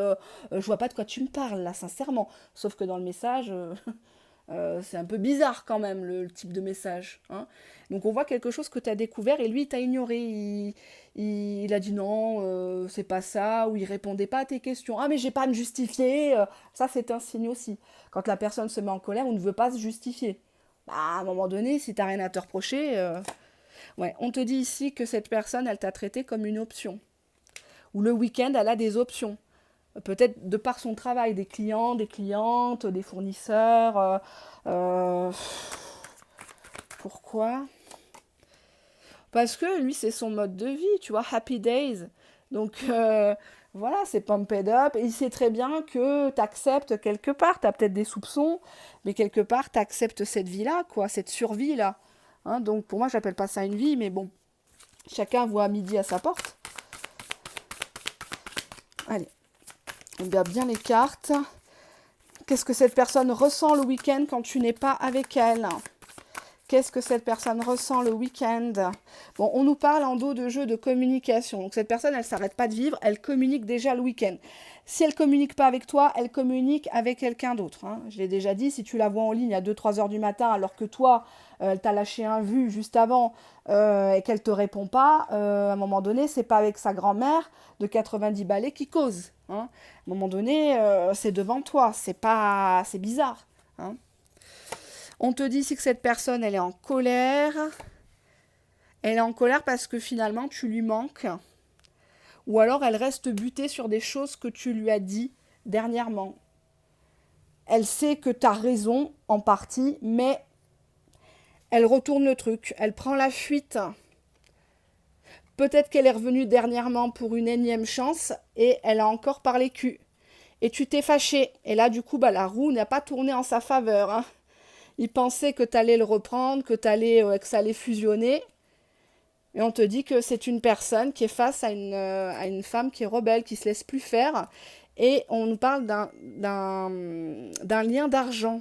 Je vois pas de quoi tu me parles là, sincèrement. Sauf que dans le message, c'est un peu bizarre quand même le type de message. Hein. Donc on voit quelque chose que tu as découvert et lui il t'a ignoré. Il a dit non, c'est pas ça, ou il répondait pas à tes questions. Ah mais j'ai pas à me justifier. Ça c'est un signe aussi. Quand la personne se met en colère, on ne veut pas se justifier. Bah, à un moment donné, si t'as rien à te reprocher. Ouais, on te dit ici que cette personne, elle t'a traité comme une option. Ou le week-end, elle a des options. Peut-être de par son travail, des clients, des clientes, des fournisseurs. Euh, pourquoi? Parce que lui, c'est son mode de vie, tu vois, happy days. Donc voilà, c'est pumped up. Et il sait très bien que tu acceptes quelque part, tu as peut-être des soupçons, mais quelque part, tu acceptes cette vie-là, quoi, cette survie-là. Hein, donc pour moi, j'appelle pas ça une vie, mais bon, chacun voit midi à sa porte. Allez, on regarde bien les cartes. Qu'est-ce que cette personne ressent le week-end quand tu n'es pas avec elle? Qu'est-ce que cette personne ressent le week-end? Bon, on nous parle en dos de jeu de communication. Donc cette personne, elle ne s'arrête pas de vivre, elle communique déjà le week-end. Si elle ne communique pas avec toi, elle communique avec quelqu'un d'autre. Hein. Je l'ai déjà dit, si tu la vois en ligne à 2-3 heures du matin, alors que toi, elle t'a lâché un vu juste avant et qu'elle ne te répond pas, à un moment donné, c'est pas avec sa grand-mère de 90 balais qui cause. Hein. À un moment donné, c'est devant toi, c'est bizarre. Hein. On te dit ici que cette personne, elle est en colère. Elle est en colère parce que finalement, tu lui manques. Ou alors, elle reste butée sur des choses que tu lui as dit dernièrement. Elle sait que tu as raison en partie, mais elle retourne le truc. Elle prend la fuite. Peut-être qu'elle est revenue dernièrement pour une énième chance et elle a encore parlé cul. Et tu t'es fâché. Et là, du coup, la roue n'a pas tourné en sa faveur. Hein. Il pensait que tu allais le reprendre, que ça allait fusionner. Et on te dit que c'est une personne qui est face à une femme qui est rebelle, qui se laisse plus faire. Et on nous parle d'un lien d'argent.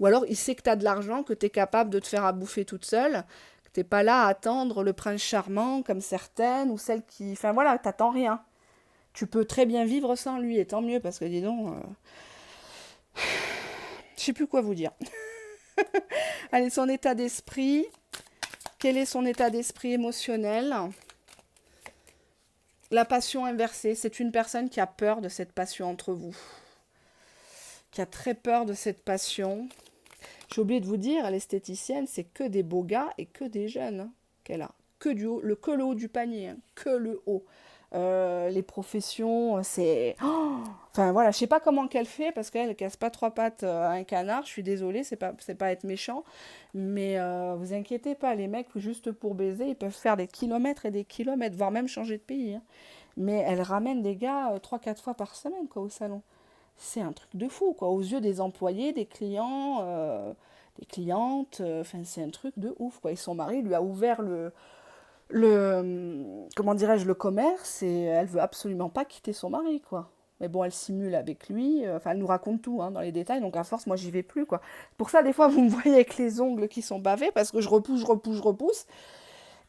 Ou alors il sait que tu as de l'argent, que tu es capable de te faire à bouffer toute seule, que tu n'es pas là à attendre le prince charmant comme certaines, ou celles qui... Enfin voilà, tu n'attends rien. Tu peux très bien vivre sans lui, et tant mieux, parce que dis donc... Je sais plus quoi vous dire. Allez, son état d'esprit. Quel est son état d'esprit émotionnel? La passion inversée, c'est une personne qui a peur de cette passion entre vous. Qui a très peur de cette passion. J'ai oublié de vous dire, l'esthéticienne, c'est que des beaux gars et que des jeunes hein, qu'elle a. Que le haut du panier, hein, que le haut. Les professions, c'est... Oh enfin voilà, je sais pas comment qu'elle fait, parce qu'elle ne casse pas trois pattes à un canard, je suis désolée, c'est pas être méchant, mais vous inquiétez pas, les mecs, juste pour baiser, ils peuvent faire des kilomètres et des kilomètres, voire même changer de pays. Hein. Mais elle ramène des gars 3-4 fois par semaine quoi, au salon. C'est un truc de fou, quoi, aux yeux des employés, des clients, des clientes, enfin c'est un truc de ouf, quoi. Et son mari lui a ouvert comment dirais-je, le commerce et elle veut absolument pas quitter son mari, quoi. Mais bon, elle simule avec lui, enfin elle nous raconte tout hein, dans les détails, donc à force, moi j'y vais plus, quoi. Pour ça, des fois, vous me voyez avec les ongles qui sont bavés parce que je repousse.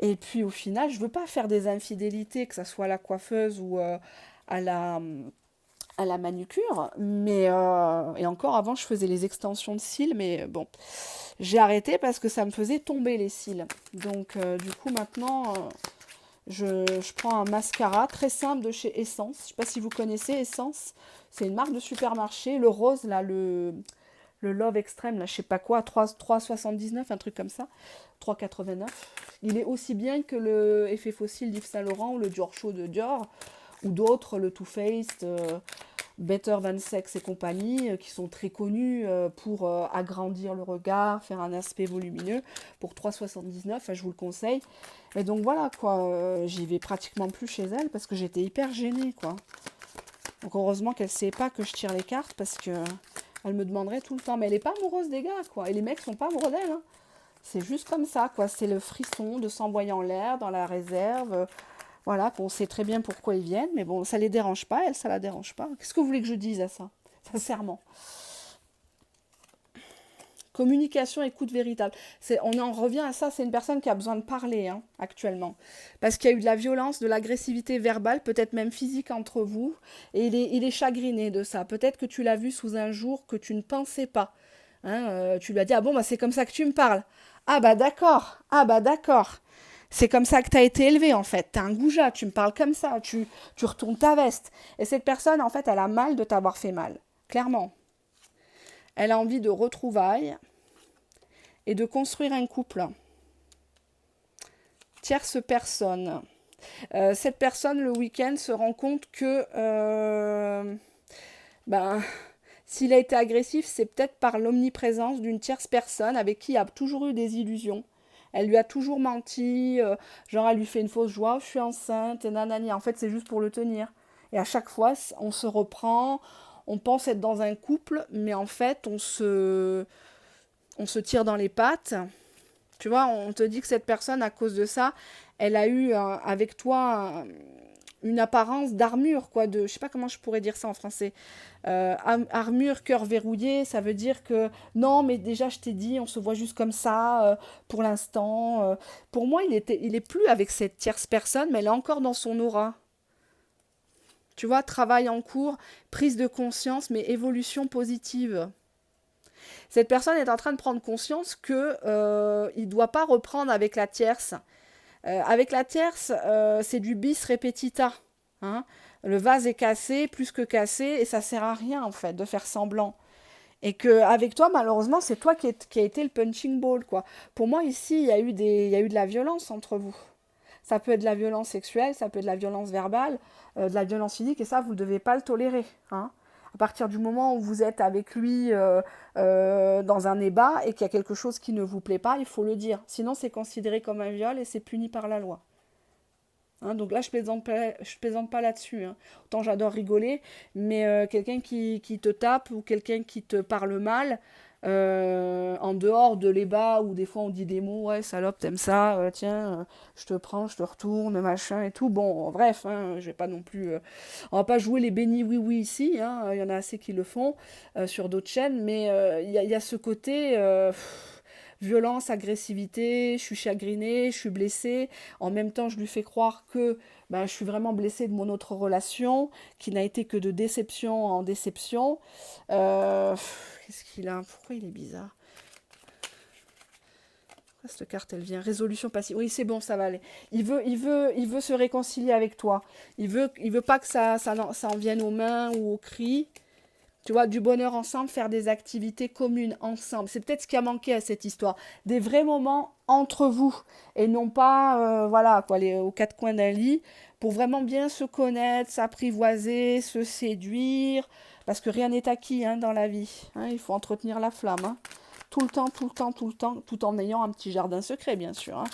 Et puis au final, je veux pas faire des infidélités, que ça soit à la coiffeuse ou à la à la manucure, mais et encore avant je faisais les extensions de cils, mais bon, j'ai arrêté parce que ça me faisait tomber les cils. Donc du coup maintenant je prends un mascara très simple de chez Essence. Je sais pas si vous connaissez Essence, c'est une marque de supermarché, le rose là, le Love Extreme, là, je sais pas quoi, 3,79, un truc comme ça, 3,89. Il est aussi bien que le Effet Fossile d'Yves Saint Laurent ou le Dior Show de Dior, ou d'autres, le Too Faced, Better Than Sex et compagnie, qui sont très connus pour agrandir le regard, faire un aspect volumineux, pour 3,79, je vous le conseille. Et donc voilà, quoi, j'y vais pratiquement plus chez elle, parce que j'étais hyper gênée, quoi. Donc heureusement qu'elle sait pas que je tire les cartes, parce que elle me demanderait tout le temps. Mais elle est pas amoureuse des gars, quoi. Et les mecs sont pas amoureux d'elle, hein. C'est juste comme ça, quoi. C'est le frisson de s'envoyer en l'air, dans la réserve. Voilà, qu'on sait très bien pourquoi ils viennent. Mais bon, ça les dérange pas, elle, ça la dérange pas. Qu'est-ce que vous voulez que je dise à ça? Sincèrement. Communication, écoute véritable. On en revient à ça, c'est une personne qui a besoin de parler hein, actuellement. Parce qu'il y a eu de la violence, de l'agressivité verbale, peut-être même physique entre vous. Et il est chagriné de ça. Peut-être que tu l'as vu sous un jour que tu ne pensais pas. Hein, tu lui as dit, ah bon, bah, c'est comme ça que tu me parles. Ah bah d'accord, ah bah d'accord. C'est comme ça que tu as été élevé en fait. Tu es un goujat, tu me parles comme ça, tu retournes ta veste. Et cette personne, en fait, elle a mal de t'avoir fait mal. Clairement. Elle a envie de retrouvailles et de construire un couple. Tierce personne. Cette personne, le week-end, se rend compte que s'il a été agressif, c'est peut-être par l'omniprésence d'une tierce personne avec qui il a toujours eu des illusions. Elle lui a toujours menti, genre elle lui fait une fausse joie, je suis enceinte, et nanani. En fait, c'est juste pour le tenir. Et à chaque fois, on se reprend, on pense être dans un couple, mais en fait, on se tire dans les pattes. Tu vois, on te dit que cette personne, à cause de ça, elle a eu avec toi une apparence d'armure, quoi, je sais pas comment je pourrais dire ça en français. Armure, cœur verrouillé, ça veut dire que non, mais déjà je t'ai dit, on se voit juste comme ça pour l'instant. Pour moi, il est plus avec cette tierce personne, mais elle est encore dans son aura. Tu vois, travail en cours, prise de conscience, mais évolution positive. Cette personne est en train de prendre conscience que il doit pas reprendre avec la tierce. Avec la tierce, c'est du bis repetita. Hein. Le vase est cassé, plus que cassé, et ça sert à rien en fait de faire semblant. Et que avec toi, malheureusement, c'est toi qui a été le punching ball, quoi. Pour moi, ici, il y a eu de la violence entre vous. Ça peut être de la violence sexuelle, ça peut être de la violence verbale, de la violence physique, et ça, vous ne devez pas le tolérer. Hein. À partir du moment où vous êtes avec lui dans un débat et qu'il y a quelque chose qui ne vous plaît pas, il faut le dire. Sinon, c'est considéré comme un viol et c'est puni par la loi. Hein, donc là, je plaisante pas là-dessus. Hein. Autant j'adore rigoler, mais quelqu'un qui te tape ou quelqu'un qui te parle mal, en dehors de l'ébat où des fois on dit des mots, ouais, salope, t'aimes ça, tiens, je te prends, je te retourne, machin et tout. Bon, bref, hein, je vais pas non plus. On va pas jouer les bénis oui-oui ici, hein, il y en a assez qui le font sur d'autres chaînes, mais il y a ce côté. Violence, agressivité, je suis chagrinée, je suis blessée. En même temps, je lui fais croire que ben, je suis vraiment blessée de mon autre relation, qui n'a été que de déception en déception. Qu'est-ce qu'il a? Pourquoi il est bizarre? Pourquoi cette carte, elle vient? Résolution passive. Oui, c'est bon, ça va aller. Il veut se réconcilier avec toi. Il veut pas que ça en vienne aux mains ou aux cris. Tu vois, du bonheur ensemble, faire des activités communes ensemble. C'est peut-être ce qui a manqué à cette histoire. Des vrais moments entre vous. Et non pas, voilà, quoi, aux quatre coins d'un lit. Pour vraiment bien se connaître, s'apprivoiser, se séduire. Parce que rien n'est acquis hein, dans la vie. Hein, il faut entretenir la flamme. Hein. Tout le temps, tout le temps, tout le temps. Tout en ayant un petit jardin secret, bien sûr. Hein.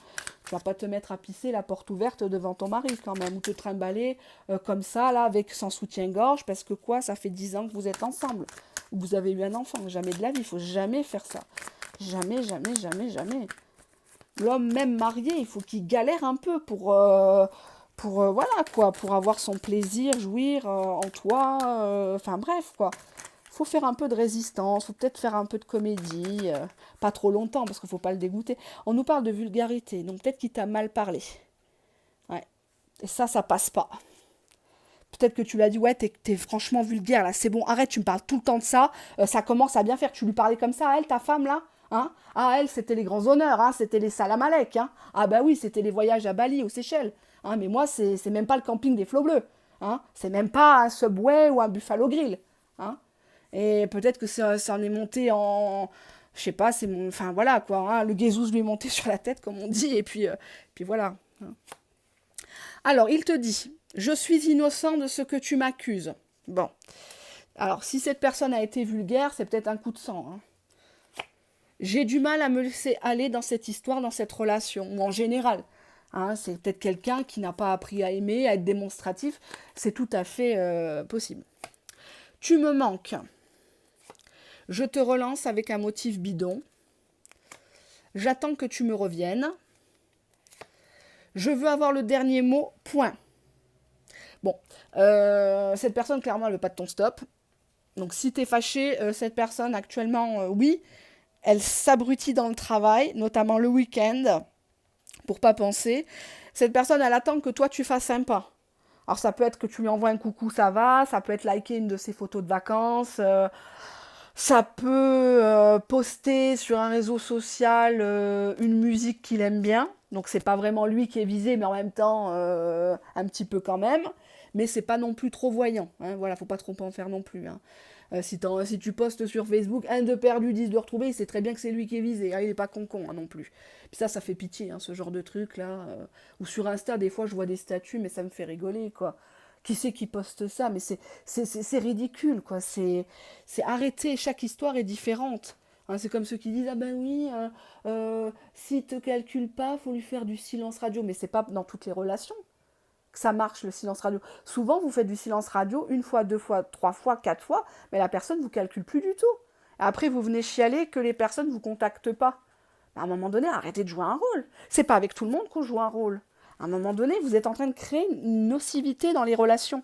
Tu vas pas te mettre à pisser la porte ouverte devant ton mari quand même, ou te trimballer comme ça, là, avec sans soutien-gorge, parce que quoi, ça fait 10 ans que vous êtes ensemble. Vous avez eu un enfant, jamais de la vie, il faut jamais faire ça. Jamais, jamais, jamais, jamais. L'homme même marié, il faut qu'il galère un peu pour voilà, quoi, pour avoir son plaisir, jouir en toi, enfin bref, quoi. Faut faire un peu de résistance, faut peut-être faire un peu de comédie, pas trop longtemps parce qu'il faut pas le dégoûter. On nous parle de vulgarité, donc peut-être qu'il t'a mal parlé. Ouais. Et ça passe pas. Peut-être que tu l'as dit, ouais, t'es franchement vulgaire là, c'est bon, arrête, tu me parles tout le temps de ça, ça commence à bien faire. Tu lui parlais comme ça à elle, ta femme là hein. Ah, elle, c'était les grands honneurs, hein, c'était les salam alek. Hein. Ah, bah oui, c'était les voyages à Bali, aux Seychelles. Hein, mais moi, c'est même pas le camping des Flots Bleus. Hein. C'est même pas un Subway ou un Buffalo Grill. Hein. Et peut-être que ça en est monté en. Je sais pas, c'est mon. Enfin voilà quoi, hein, le guézouz lui est monté sur la tête, comme on dit, et puis voilà. Hein. Alors, il te dit je suis innocent de ce que tu m'accuses. Bon. Alors, si cette personne a été vulgaire, c'est peut-être un coup de sang. Hein. J'ai du mal à me laisser aller dans cette histoire, dans cette relation, ou en général. Hein, c'est peut-être quelqu'un qui n'a pas appris à aimer, à être démonstratif. C'est tout à fait possible. Tu me manques. Je te relance avec un motif bidon. J'attends que tu me reviennes. Je veux avoir le dernier mot, point. Bon, cette personne, clairement, elle veut pas de ton stop. Donc, si t'es fâché, cette personne, actuellement, oui, elle s'abrutit dans le travail, notamment le week-end, pour pas penser. Cette personne, elle attend que toi, tu fasses sympa. Alors, ça peut être que tu lui envoies un coucou, ça va. Ça peut être liker une de ses photos de vacances. Ça peut poster sur un réseau social une musique qu'il aime bien. Donc c'est pas vraiment lui qui est visé, mais en même temps un petit peu quand même. Mais c'est pas non plus trop voyant. Hein. Voilà, faut pas trop en faire non plus. Hein. Si tu postes sur Facebook, un de perdu, 10 de retrouvé, il sait très bien que c'est lui qui est visé. Hein, il est pas con hein, non plus. Puis ça fait pitié, hein, ce genre de truc là. Ou sur Insta, des fois, je vois des statuts, mais ça me fait rigoler, quoi. Qui c'est qui poste ça? Mais c'est ridicule, quoi. C'est arrêté. Chaque histoire est différente. Hein, c'est comme ceux qui disent ah ben oui, s'il te calcule pas, faut lui faire du silence radio. Mais c'est pas dans toutes les relations que ça marche le silence radio. Souvent vous faites du silence radio une fois, deux fois, trois fois, quatre fois, mais la personne vous calcule plus du tout. Et après vous venez chialer que les personnes vous contactent pas. À un moment donné, arrêtez de jouer un rôle. C'est pas avec tout le monde qu'on joue un rôle. À un moment donné, vous êtes en train de créer une nocivité dans les relations.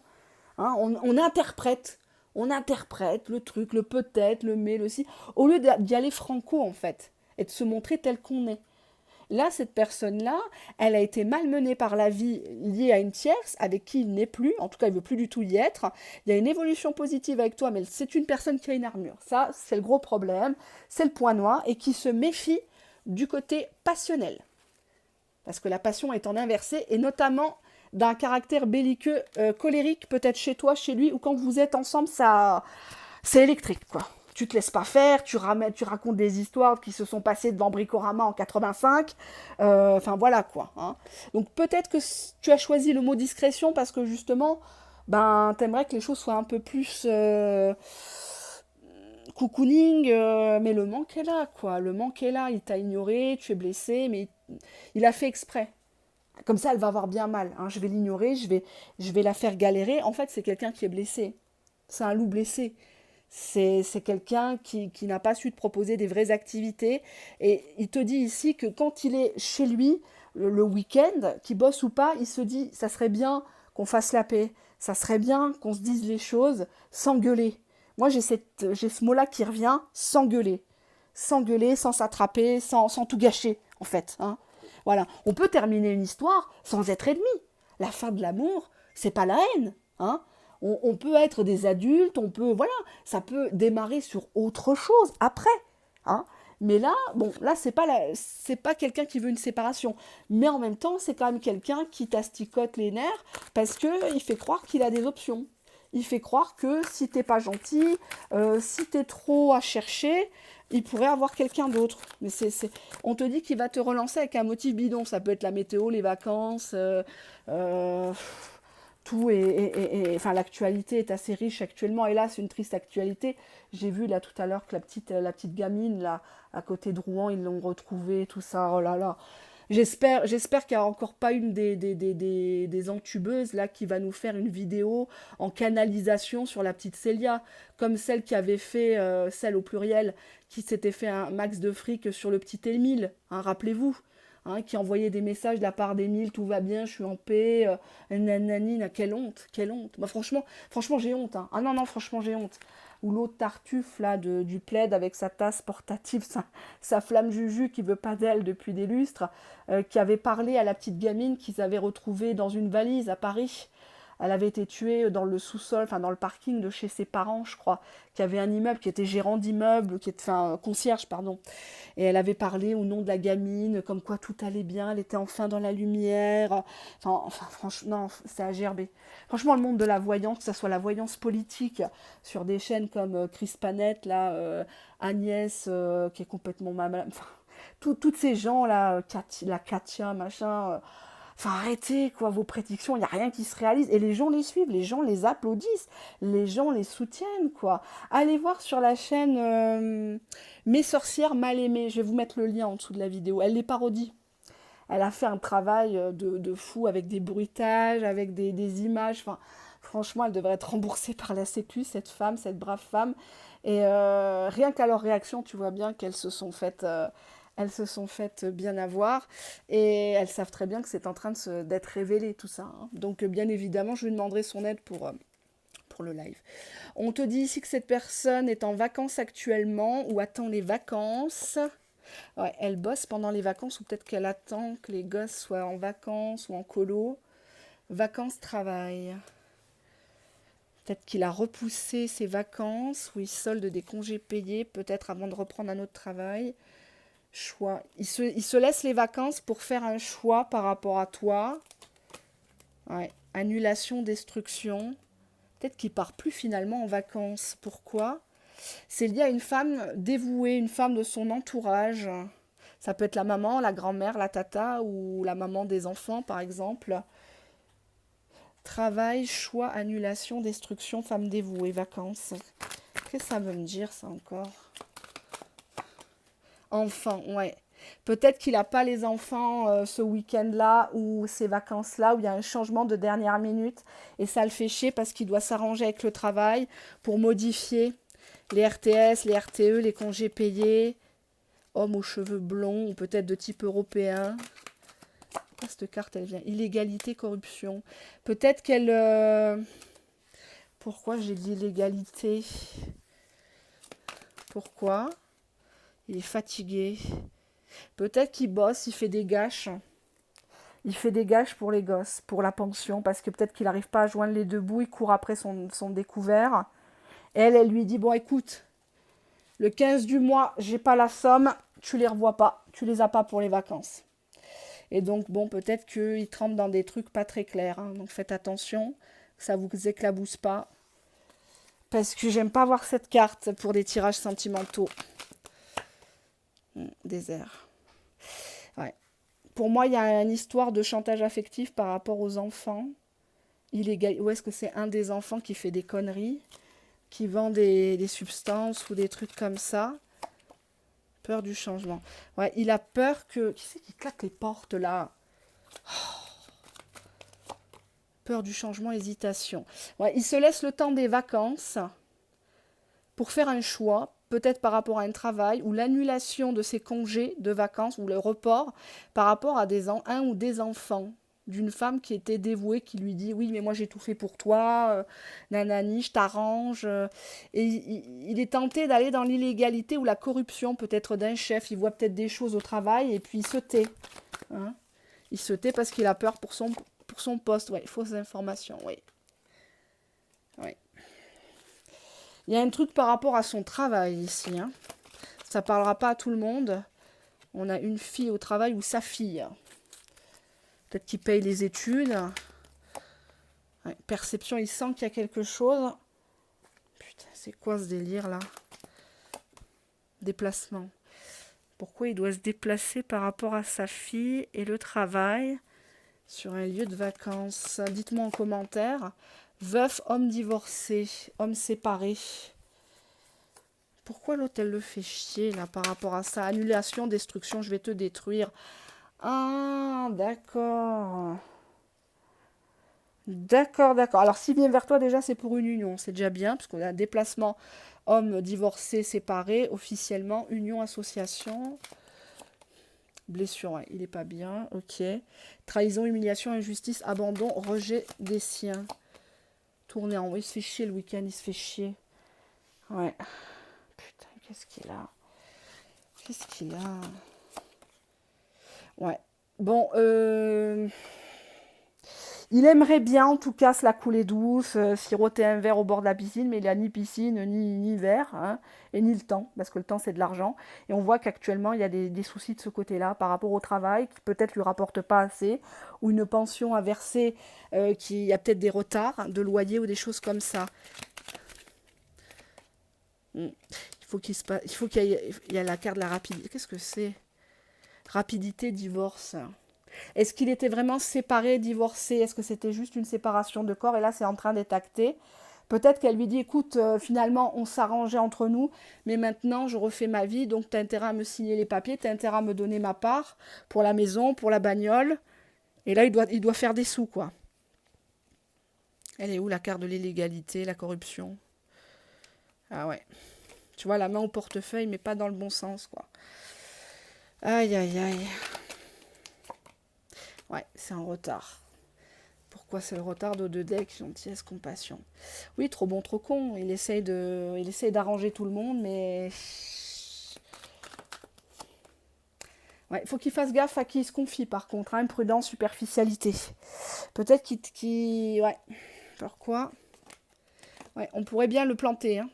Hein, on interprète le truc, le peut-être, le mais, le si, au lieu d'y aller franco en fait, et de se montrer tel qu'on est. Là, cette personne-là, elle a été malmenée par la vie liée à une tierce avec qui il n'est plus, en tout cas il ne veut plus du tout y être. Il y a une évolution positive avec toi, mais c'est une personne qui a une armure. Ça, c'est le gros problème, c'est le point noir, et qui se méfie du côté passionnel. Parce que la passion est en inversé, et notamment d'un caractère belliqueux, colérique, peut-être chez toi, chez lui, ou quand vous êtes ensemble, ça, c'est électrique, quoi. Tu te laisses pas faire, tu racontes des histoires qui se sont passées devant Bricorama en 85, enfin voilà quoi. Hein. Donc peut-être que tu as choisi le mot discrétion parce que justement, ben t'aimerais que les choses soient un peu plus cocooning, mais le manque est là quoi. Le manque est là, il t'a ignoré, tu es blessé, mais il a fait exprès. Comme ça, elle va avoir bien mal. Hein. Je vais l'ignorer, je vais la faire galérer. En fait, c'est quelqu'un qui est blessé. C'est un loup blessé. C'est quelqu'un qui n'a pas su te proposer des vraies activités. Et il te dit ici que quand il est chez lui, le week-end, qu'il bosse ou pas, il se dit, ça serait bien qu'on fasse la paix. Ça serait bien qu'on se dise les choses sans gueuler. Moi, j'ai ce mot-là qui revient, sans gueuler. Sans gueuler, sans s'attraper, sans tout gâcher, en fait. Hein. Voilà. On peut terminer une histoire sans être ennemi. La fin de l'amour, c'est pas la haine. Hein. On peut être des adultes, on peut, voilà, ça peut démarrer sur autre chose après. Hein. Mais là, bon, là, c'est pas quelqu'un qui veut une séparation. Mais en même temps, c'est quand même quelqu'un qui t'asticote les nerfs parce qu'il fait croire qu'il a des options. Il fait croire que si t'es pas gentil, si t'es trop à chercher, il pourrait avoir quelqu'un d'autre. Mais on te dit qu'il va te relancer avec un motif bidon. Ça peut être la météo, les vacances, tout enfin l'actualité est assez riche actuellement. Et là, c'est une triste actualité. J'ai vu là tout à l'heure que la petite gamine là à côté de Rouen, ils l'ont retrouvée, tout ça. Oh là là. J'espère qu'il n'y a encore pas une des entubeuses là qui va nous faire une vidéo en canalisation sur la petite Célia, comme celle qui avait fait, celle au pluriel, qui s'était fait un max de fric sur le petit Émile, hein, rappelez-vous, hein, qui envoyait des messages de la part d'Émile, tout va bien, je suis en paix, nanani, quelle honte, quelle honte. Bah, franchement j'ai honte. Hein. Ah non, non, franchement j'ai honte. Ou l'autre Tartuffe là du plaid avec sa tasse portative, sa flamme juju qui veut pas d'elle depuis des lustres, qui avait parlé à la petite gamine qu'ils avaient retrouvée dans une valise à Paris. Elle avait été tuée dans le sous-sol, enfin dans le parking de chez ses parents, je crois, qui avait un immeuble, qui était gérant d'immeuble, enfin concierge, pardon. Et elle avait parlé au nom de la gamine, comme quoi tout allait bien, elle était enfin dans la lumière. Enfin franchement, non, c'est à gerber. Franchement, le monde de la voyance, que ce soit la voyance politique sur des chaînes comme Chris Panette, là, Agnès, qui est complètement malade. Enfin, toutes ces gens-là, la Katia, machin. Enfin, arrêtez, quoi, vos prédictions, il n'y a rien qui se réalise. Et les gens les suivent, les gens les applaudissent, les gens les soutiennent, quoi. Allez voir sur la chaîne Mes sorcières mal aimées. Je vais vous mettre le lien en dessous de la vidéo. Elle les parodie. Elle a fait un travail de fou avec des bruitages, avec des images. Enfin, franchement, elle devrait être remboursée par la Sécu, cette femme, cette brave femme. Et rien qu'à leur réaction, tu vois bien qu'elles se sont faites... elles se sont faites bien avoir et elles savent très bien que c'est en train d'être révélé tout ça. Hein. Donc bien évidemment, je lui demanderai son aide pour le live. On te dit ici que cette personne est en vacances actuellement ou attend les vacances. Ouais, elle bosse pendant les vacances ou peut-être qu'elle attend que les gosses soient en vacances ou en colo. Vacances, travail. Peut-être qu'il a repoussé ses vacances ou il solde des congés payés peut-être avant de reprendre un autre travail. Choix. Il se laisse les vacances pour faire un choix par rapport à toi. Ouais. Annulation, destruction. Peut-être qu'il part plus finalement en vacances. Pourquoi? C'est lié à une femme dévouée, une femme de son entourage. Ça peut être la maman, la grand-mère, la tata ou la maman des enfants par exemple. Travail, choix, annulation, destruction, femme dévouée, vacances. Qu'est-ce que ça veut me dire ça encore? Enfant, ouais. Peut-être qu'il n'a pas les enfants ce week-end-là ou ces vacances-là où il y a un changement de dernière minute et ça le fait chier parce qu'il doit s'arranger avec le travail pour modifier les RTS, les RTE, les congés payés, hommes aux cheveux blonds ou peut-être de type européen. Pourquoi cette carte, elle vient? Illégalité, corruption. Peut-être qu'elle... Pourquoi j'ai dit illégalité? Pourquoi? Il est fatigué. Peut-être qu'il bosse, il fait des gâches. Il fait des gâches pour les gosses, pour la pension, parce que peut-être qu'il n'arrive pas à joindre les deux bouts, il court après son découvert. Et elle lui dit, bon écoute, le 15 du mois, j'ai pas la somme, tu les revois pas, tu les as pas pour les vacances. Et donc, bon, peut-être qu'il trempe dans des trucs pas très clairs. Hein. Donc faites attention, que ça vous éclabousse pas. Parce que j'aime pas voir cette carte pour des tirages sentimentaux. Désert. Ouais. Pour moi, il y a une histoire de chantage affectif par rapport aux enfants. Illégal. Ou est-ce que c'est un des enfants qui fait des conneries, qui vend des substances ou des trucs comme ça? Peur du changement. Ouais, il a peur que... Qui c'est qui claque les portes là? Peur du changement, hésitation. Ouais, il se laisse le temps des vacances pour faire un choix, peut-être par rapport à un travail ou l'annulation de ses congés de vacances ou le report par rapport à un ou des enfants d'une femme qui était dévouée, qui lui dit oui mais moi j'ai tout fait pour toi, nanani, je t'arrange. Et il est tenté d'aller dans l'illégalité ou la corruption peut-être d'un chef, il voit peut-être des choses au travail et puis il se tait. Hein, il se tait parce qu'il a peur pour son poste. Oui, fausses informations, oui. Oui. Il y a un truc par rapport à son travail ici. Hein. Ça ne parlera pas à tout le monde. On a une fille au travail ou sa fille. Peut-être qu'il paye les études. Ouais, perception, il sent qu'il y a quelque chose. Putain, c'est quoi ce délire là? Déplacement. Pourquoi il doit se déplacer par rapport à sa fille et le travail sur un lieu de vacances? Dites-moi en commentaire. Veuf, homme divorcé, homme séparé. Pourquoi l'autre, elle le fait chier, là, par rapport à ça? Annulation, destruction, je vais te détruire. Ah, d'accord. D'accord, d'accord. Alors, s'il vient vers toi, déjà, c'est pour une union. C'est déjà bien, parce qu'on a un déplacement homme divorcé, séparé, officiellement, union, association. Blessure, ouais, il n'est pas bien, ok. Trahison, humiliation, injustice, abandon, rejet des siens. Tourner en haut, il se fait chier le week-end, il se fait chier. Ouais. Putain, qu'est-ce qu'il a? Qu'est-ce qu'il a? Ouais. Bon, il aimerait bien, en tout cas, se la couler douce, siroter un verre au bord de la piscine, mais il n'a ni piscine, ni verre, hein, et ni le temps, parce que le temps, c'est de l'argent. Et on voit qu'actuellement, il y a des soucis de ce côté-là, par rapport au travail, qui peut-être lui rapporte pas assez, ou une pension à verser, qui y a peut-être des retards de loyer ou des choses comme ça. Il faut qu'il y ait la carte de la rapidité. Qu'est-ce que c'est? Rapidité, divorce. Est-ce qu'il était vraiment séparé, divorcé? Est-ce que c'était juste une séparation de corps? Et là, c'est en train d'être acté. Peut-être qu'elle lui dit, écoute, finalement, on s'arrangeait entre nous, mais maintenant, je refais ma vie, donc tu as intérêt à me signer les papiers, tu as intérêt à me donner ma part pour la maison, pour la bagnole. Et là, il doit faire des sous, quoi. Elle est où, la carte de l'illégalité, la corruption? Ah ouais. Tu vois, la main au portefeuille, mais pas dans le bon sens, quoi. Aïe, aïe, aïe. Ouais, c'est en retard. Pourquoi c'est le retard de deux decks? Gentillesse, compassion. Oui, trop bon, trop con. Il essaye d'arranger tout le monde, mais... Ouais, il faut qu'il fasse gaffe à qui il se confie, par contre. Hein, imprudence, superficialité. Peut-être qu'il... Ouais. Pourquoi? Ouais, on pourrait bien le planter, hein.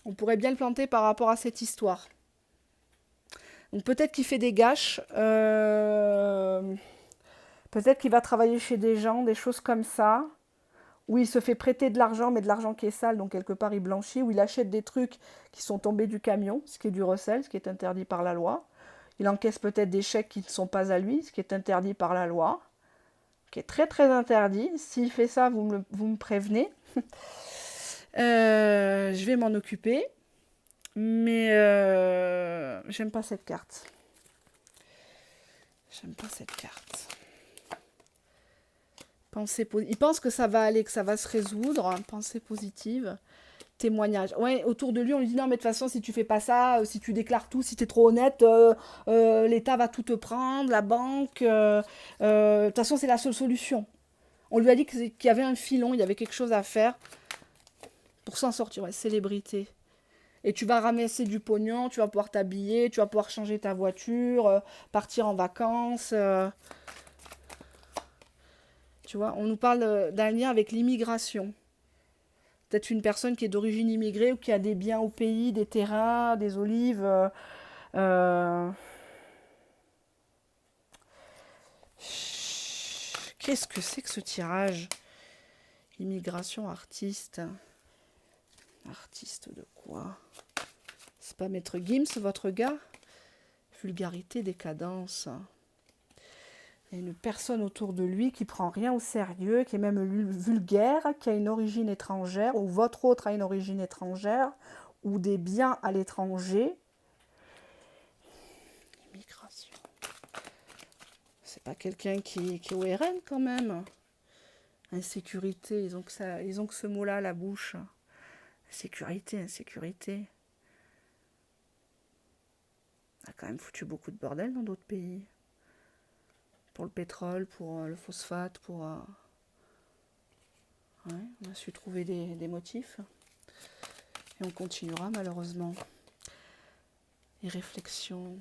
On pourrait bien le planter par rapport à cette histoire. Donc peut-être qu'il fait des gâches. Peut-être qu'il va travailler chez des gens, des choses comme ça. Où il se fait prêter de l'argent, mais de l'argent qui est sale, donc quelque part il blanchit. Où il achète des trucs qui sont tombés du camion, ce qui est du recel, ce qui est interdit par la loi. Il encaisse peut-être des chèques qui ne sont pas à lui, ce qui est interdit par la loi. Qui est très très interdit. S'il fait ça, vous me prévenez. Je vais m'en occuper. Mais j'aime pas cette carte. J'aime pas cette carte. Il pense que ça va aller, que ça va se résoudre. Pensée positive. témoignage. Ouais, autour de lui, on lui dit non, mais de toute façon, si tu fais pas ça, si tu déclares tout, si tu es trop honnête, l'État va tout te prendre, la banque. De toute façon, c'est la seule solution. On lui a dit qu'il y avait un filon, il y avait quelque chose à faire pour s'en sortir. Ouais, célébrité. Et tu vas ramasser du pognon, tu vas pouvoir t'habiller, tu vas pouvoir changer ta voiture, partir en vacances. Tu vois, on nous parle d'un lien avec l'immigration. Peut-être une personne qui est d'origine immigrée ou qui a des biens au pays, des terrains, des olives. Euh, Qu'est-ce que c'est que ce tirage? Immigration artiste. Artiste de quoi? C'est pas Maître Gims, votre gars? Vulgarité, décadence. Il y a une personne autour de lui qui prend rien au sérieux, qui est même vulgaire, qui a une origine étrangère, ou votre autre a une origine étrangère, ou des biens à l'étranger. Immigration. C'est pas quelqu'un qui est au RN quand même. Insécurité, ils ont que ce mot-là à la bouche. Sécurité, insécurité. On a quand même foutu beaucoup de bordel dans d'autres pays. Pour le pétrole, pour le phosphate, pour... Ouais, on a su trouver des motifs. Et on continuera malheureusement. Les réflexions.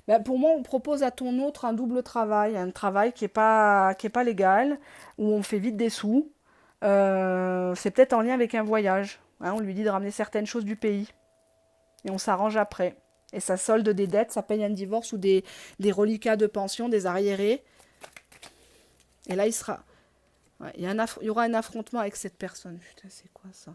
Ben, pour moi, on propose à ton autre un double travail. Un travail qui est pas légal, où on fait vite des sous. C'est peut-être en lien avec un voyage. Hein, on lui dit de ramener certaines choses du pays. Et on s'arrange après. Et ça solde des dettes, ça paye un divorce ou des reliquats de pension, des arriérés. Et là, il sera... Ouais, il y aura un affrontement avec cette personne. Putain, c'est quoi ça?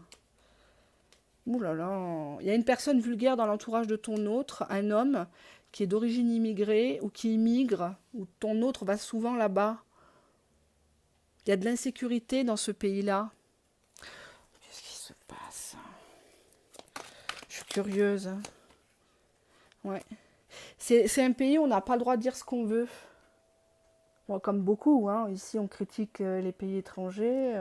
Ouh là là. Il y a une personne vulgaire dans l'entourage de ton autre, un homme qui est d'origine immigrée ou qui immigre, ou ton autre va souvent là-bas. Il y a de l'insécurité dans ce pays-là. Qu'est-ce qui se passe? Je suis curieuse. Ouais. C'est un pays où on n'a pas le droit de dire ce qu'on veut. Bon, comme beaucoup, hein. Ici on critique les pays étrangers.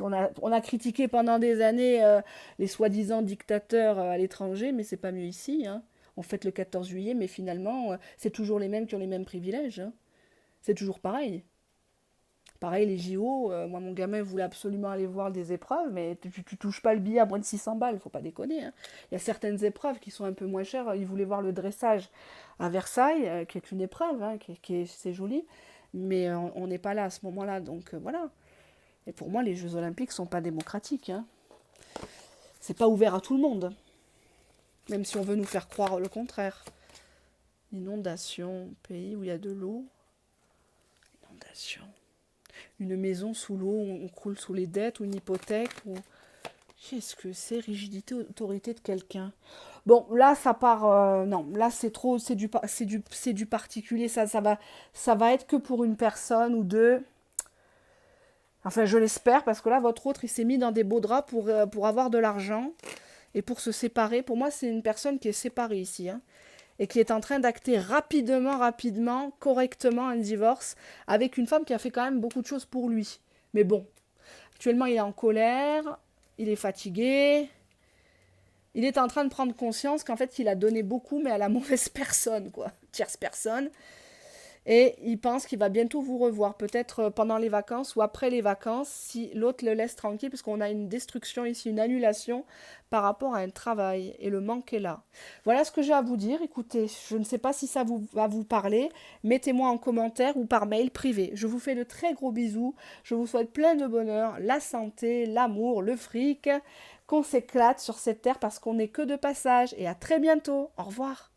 On a critiqué pendant des années les soi-disant dictateurs à l'étranger, mais c'est pas mieux ici. Hein. On fête le 14 juillet, mais finalement, c'est toujours les mêmes qui ont les mêmes privilèges. Hein. C'est toujours pareil. Pareil, les JO, moi mon gamin voulait absolument aller voir des épreuves, mais tu touches pas le billet à moins de 600 balles, faut pas déconner. Hein. Il y a certaines épreuves qui sont un peu moins chères. Il voulait voir le dressage à Versailles, qui est une épreuve, hein, c'est joli, mais on n'est pas là à ce moment-là, donc voilà. Et pour moi, les Jeux Olympiques sont pas démocratiques. Hein. C'est pas ouvert à tout le monde, même si on veut nous faire croire le contraire. Inondation, pays où il y a de l'eau. Inondation. Une maison sous l'eau, on croule sous les dettes, ou une hypothèque, ou... Qu'est-ce que c'est? Rigidité, autorité de quelqu'un. Bon, là, ça part... non, là, c'est trop... C'est du particulier. Ça va être que pour une personne ou deux. Enfin, je l'espère, parce que là, votre autre, il s'est mis dans des beaux draps pour avoir de l'argent et pour se séparer. Pour moi, c'est une personne qui est séparée ici, hein, et qui est en train d'acter rapidement, correctement un divorce avec une femme qui a fait quand même beaucoup de choses pour lui. Mais bon, actuellement, il est en colère, il est fatigué, il est en train de prendre conscience qu'en fait, il a donné beaucoup, mais à la mauvaise personne, quoi, tierce personne. Et il pense qu'il va bientôt vous revoir, peut-être pendant les vacances ou après les vacances, si l'autre le laisse tranquille, parce qu'on a une destruction ici, une annulation par rapport à un travail, et le manque est là. Voilà ce que j'ai à vous dire. Écoutez, je ne sais pas si ça va vous parler, mettez-moi en commentaire ou par mail privé. Je vous fais de très gros bisous, je vous souhaite plein de bonheur, la santé, l'amour, le fric, qu'on s'éclate sur cette terre parce qu'on n'est que de passage, et à très bientôt. Au revoir.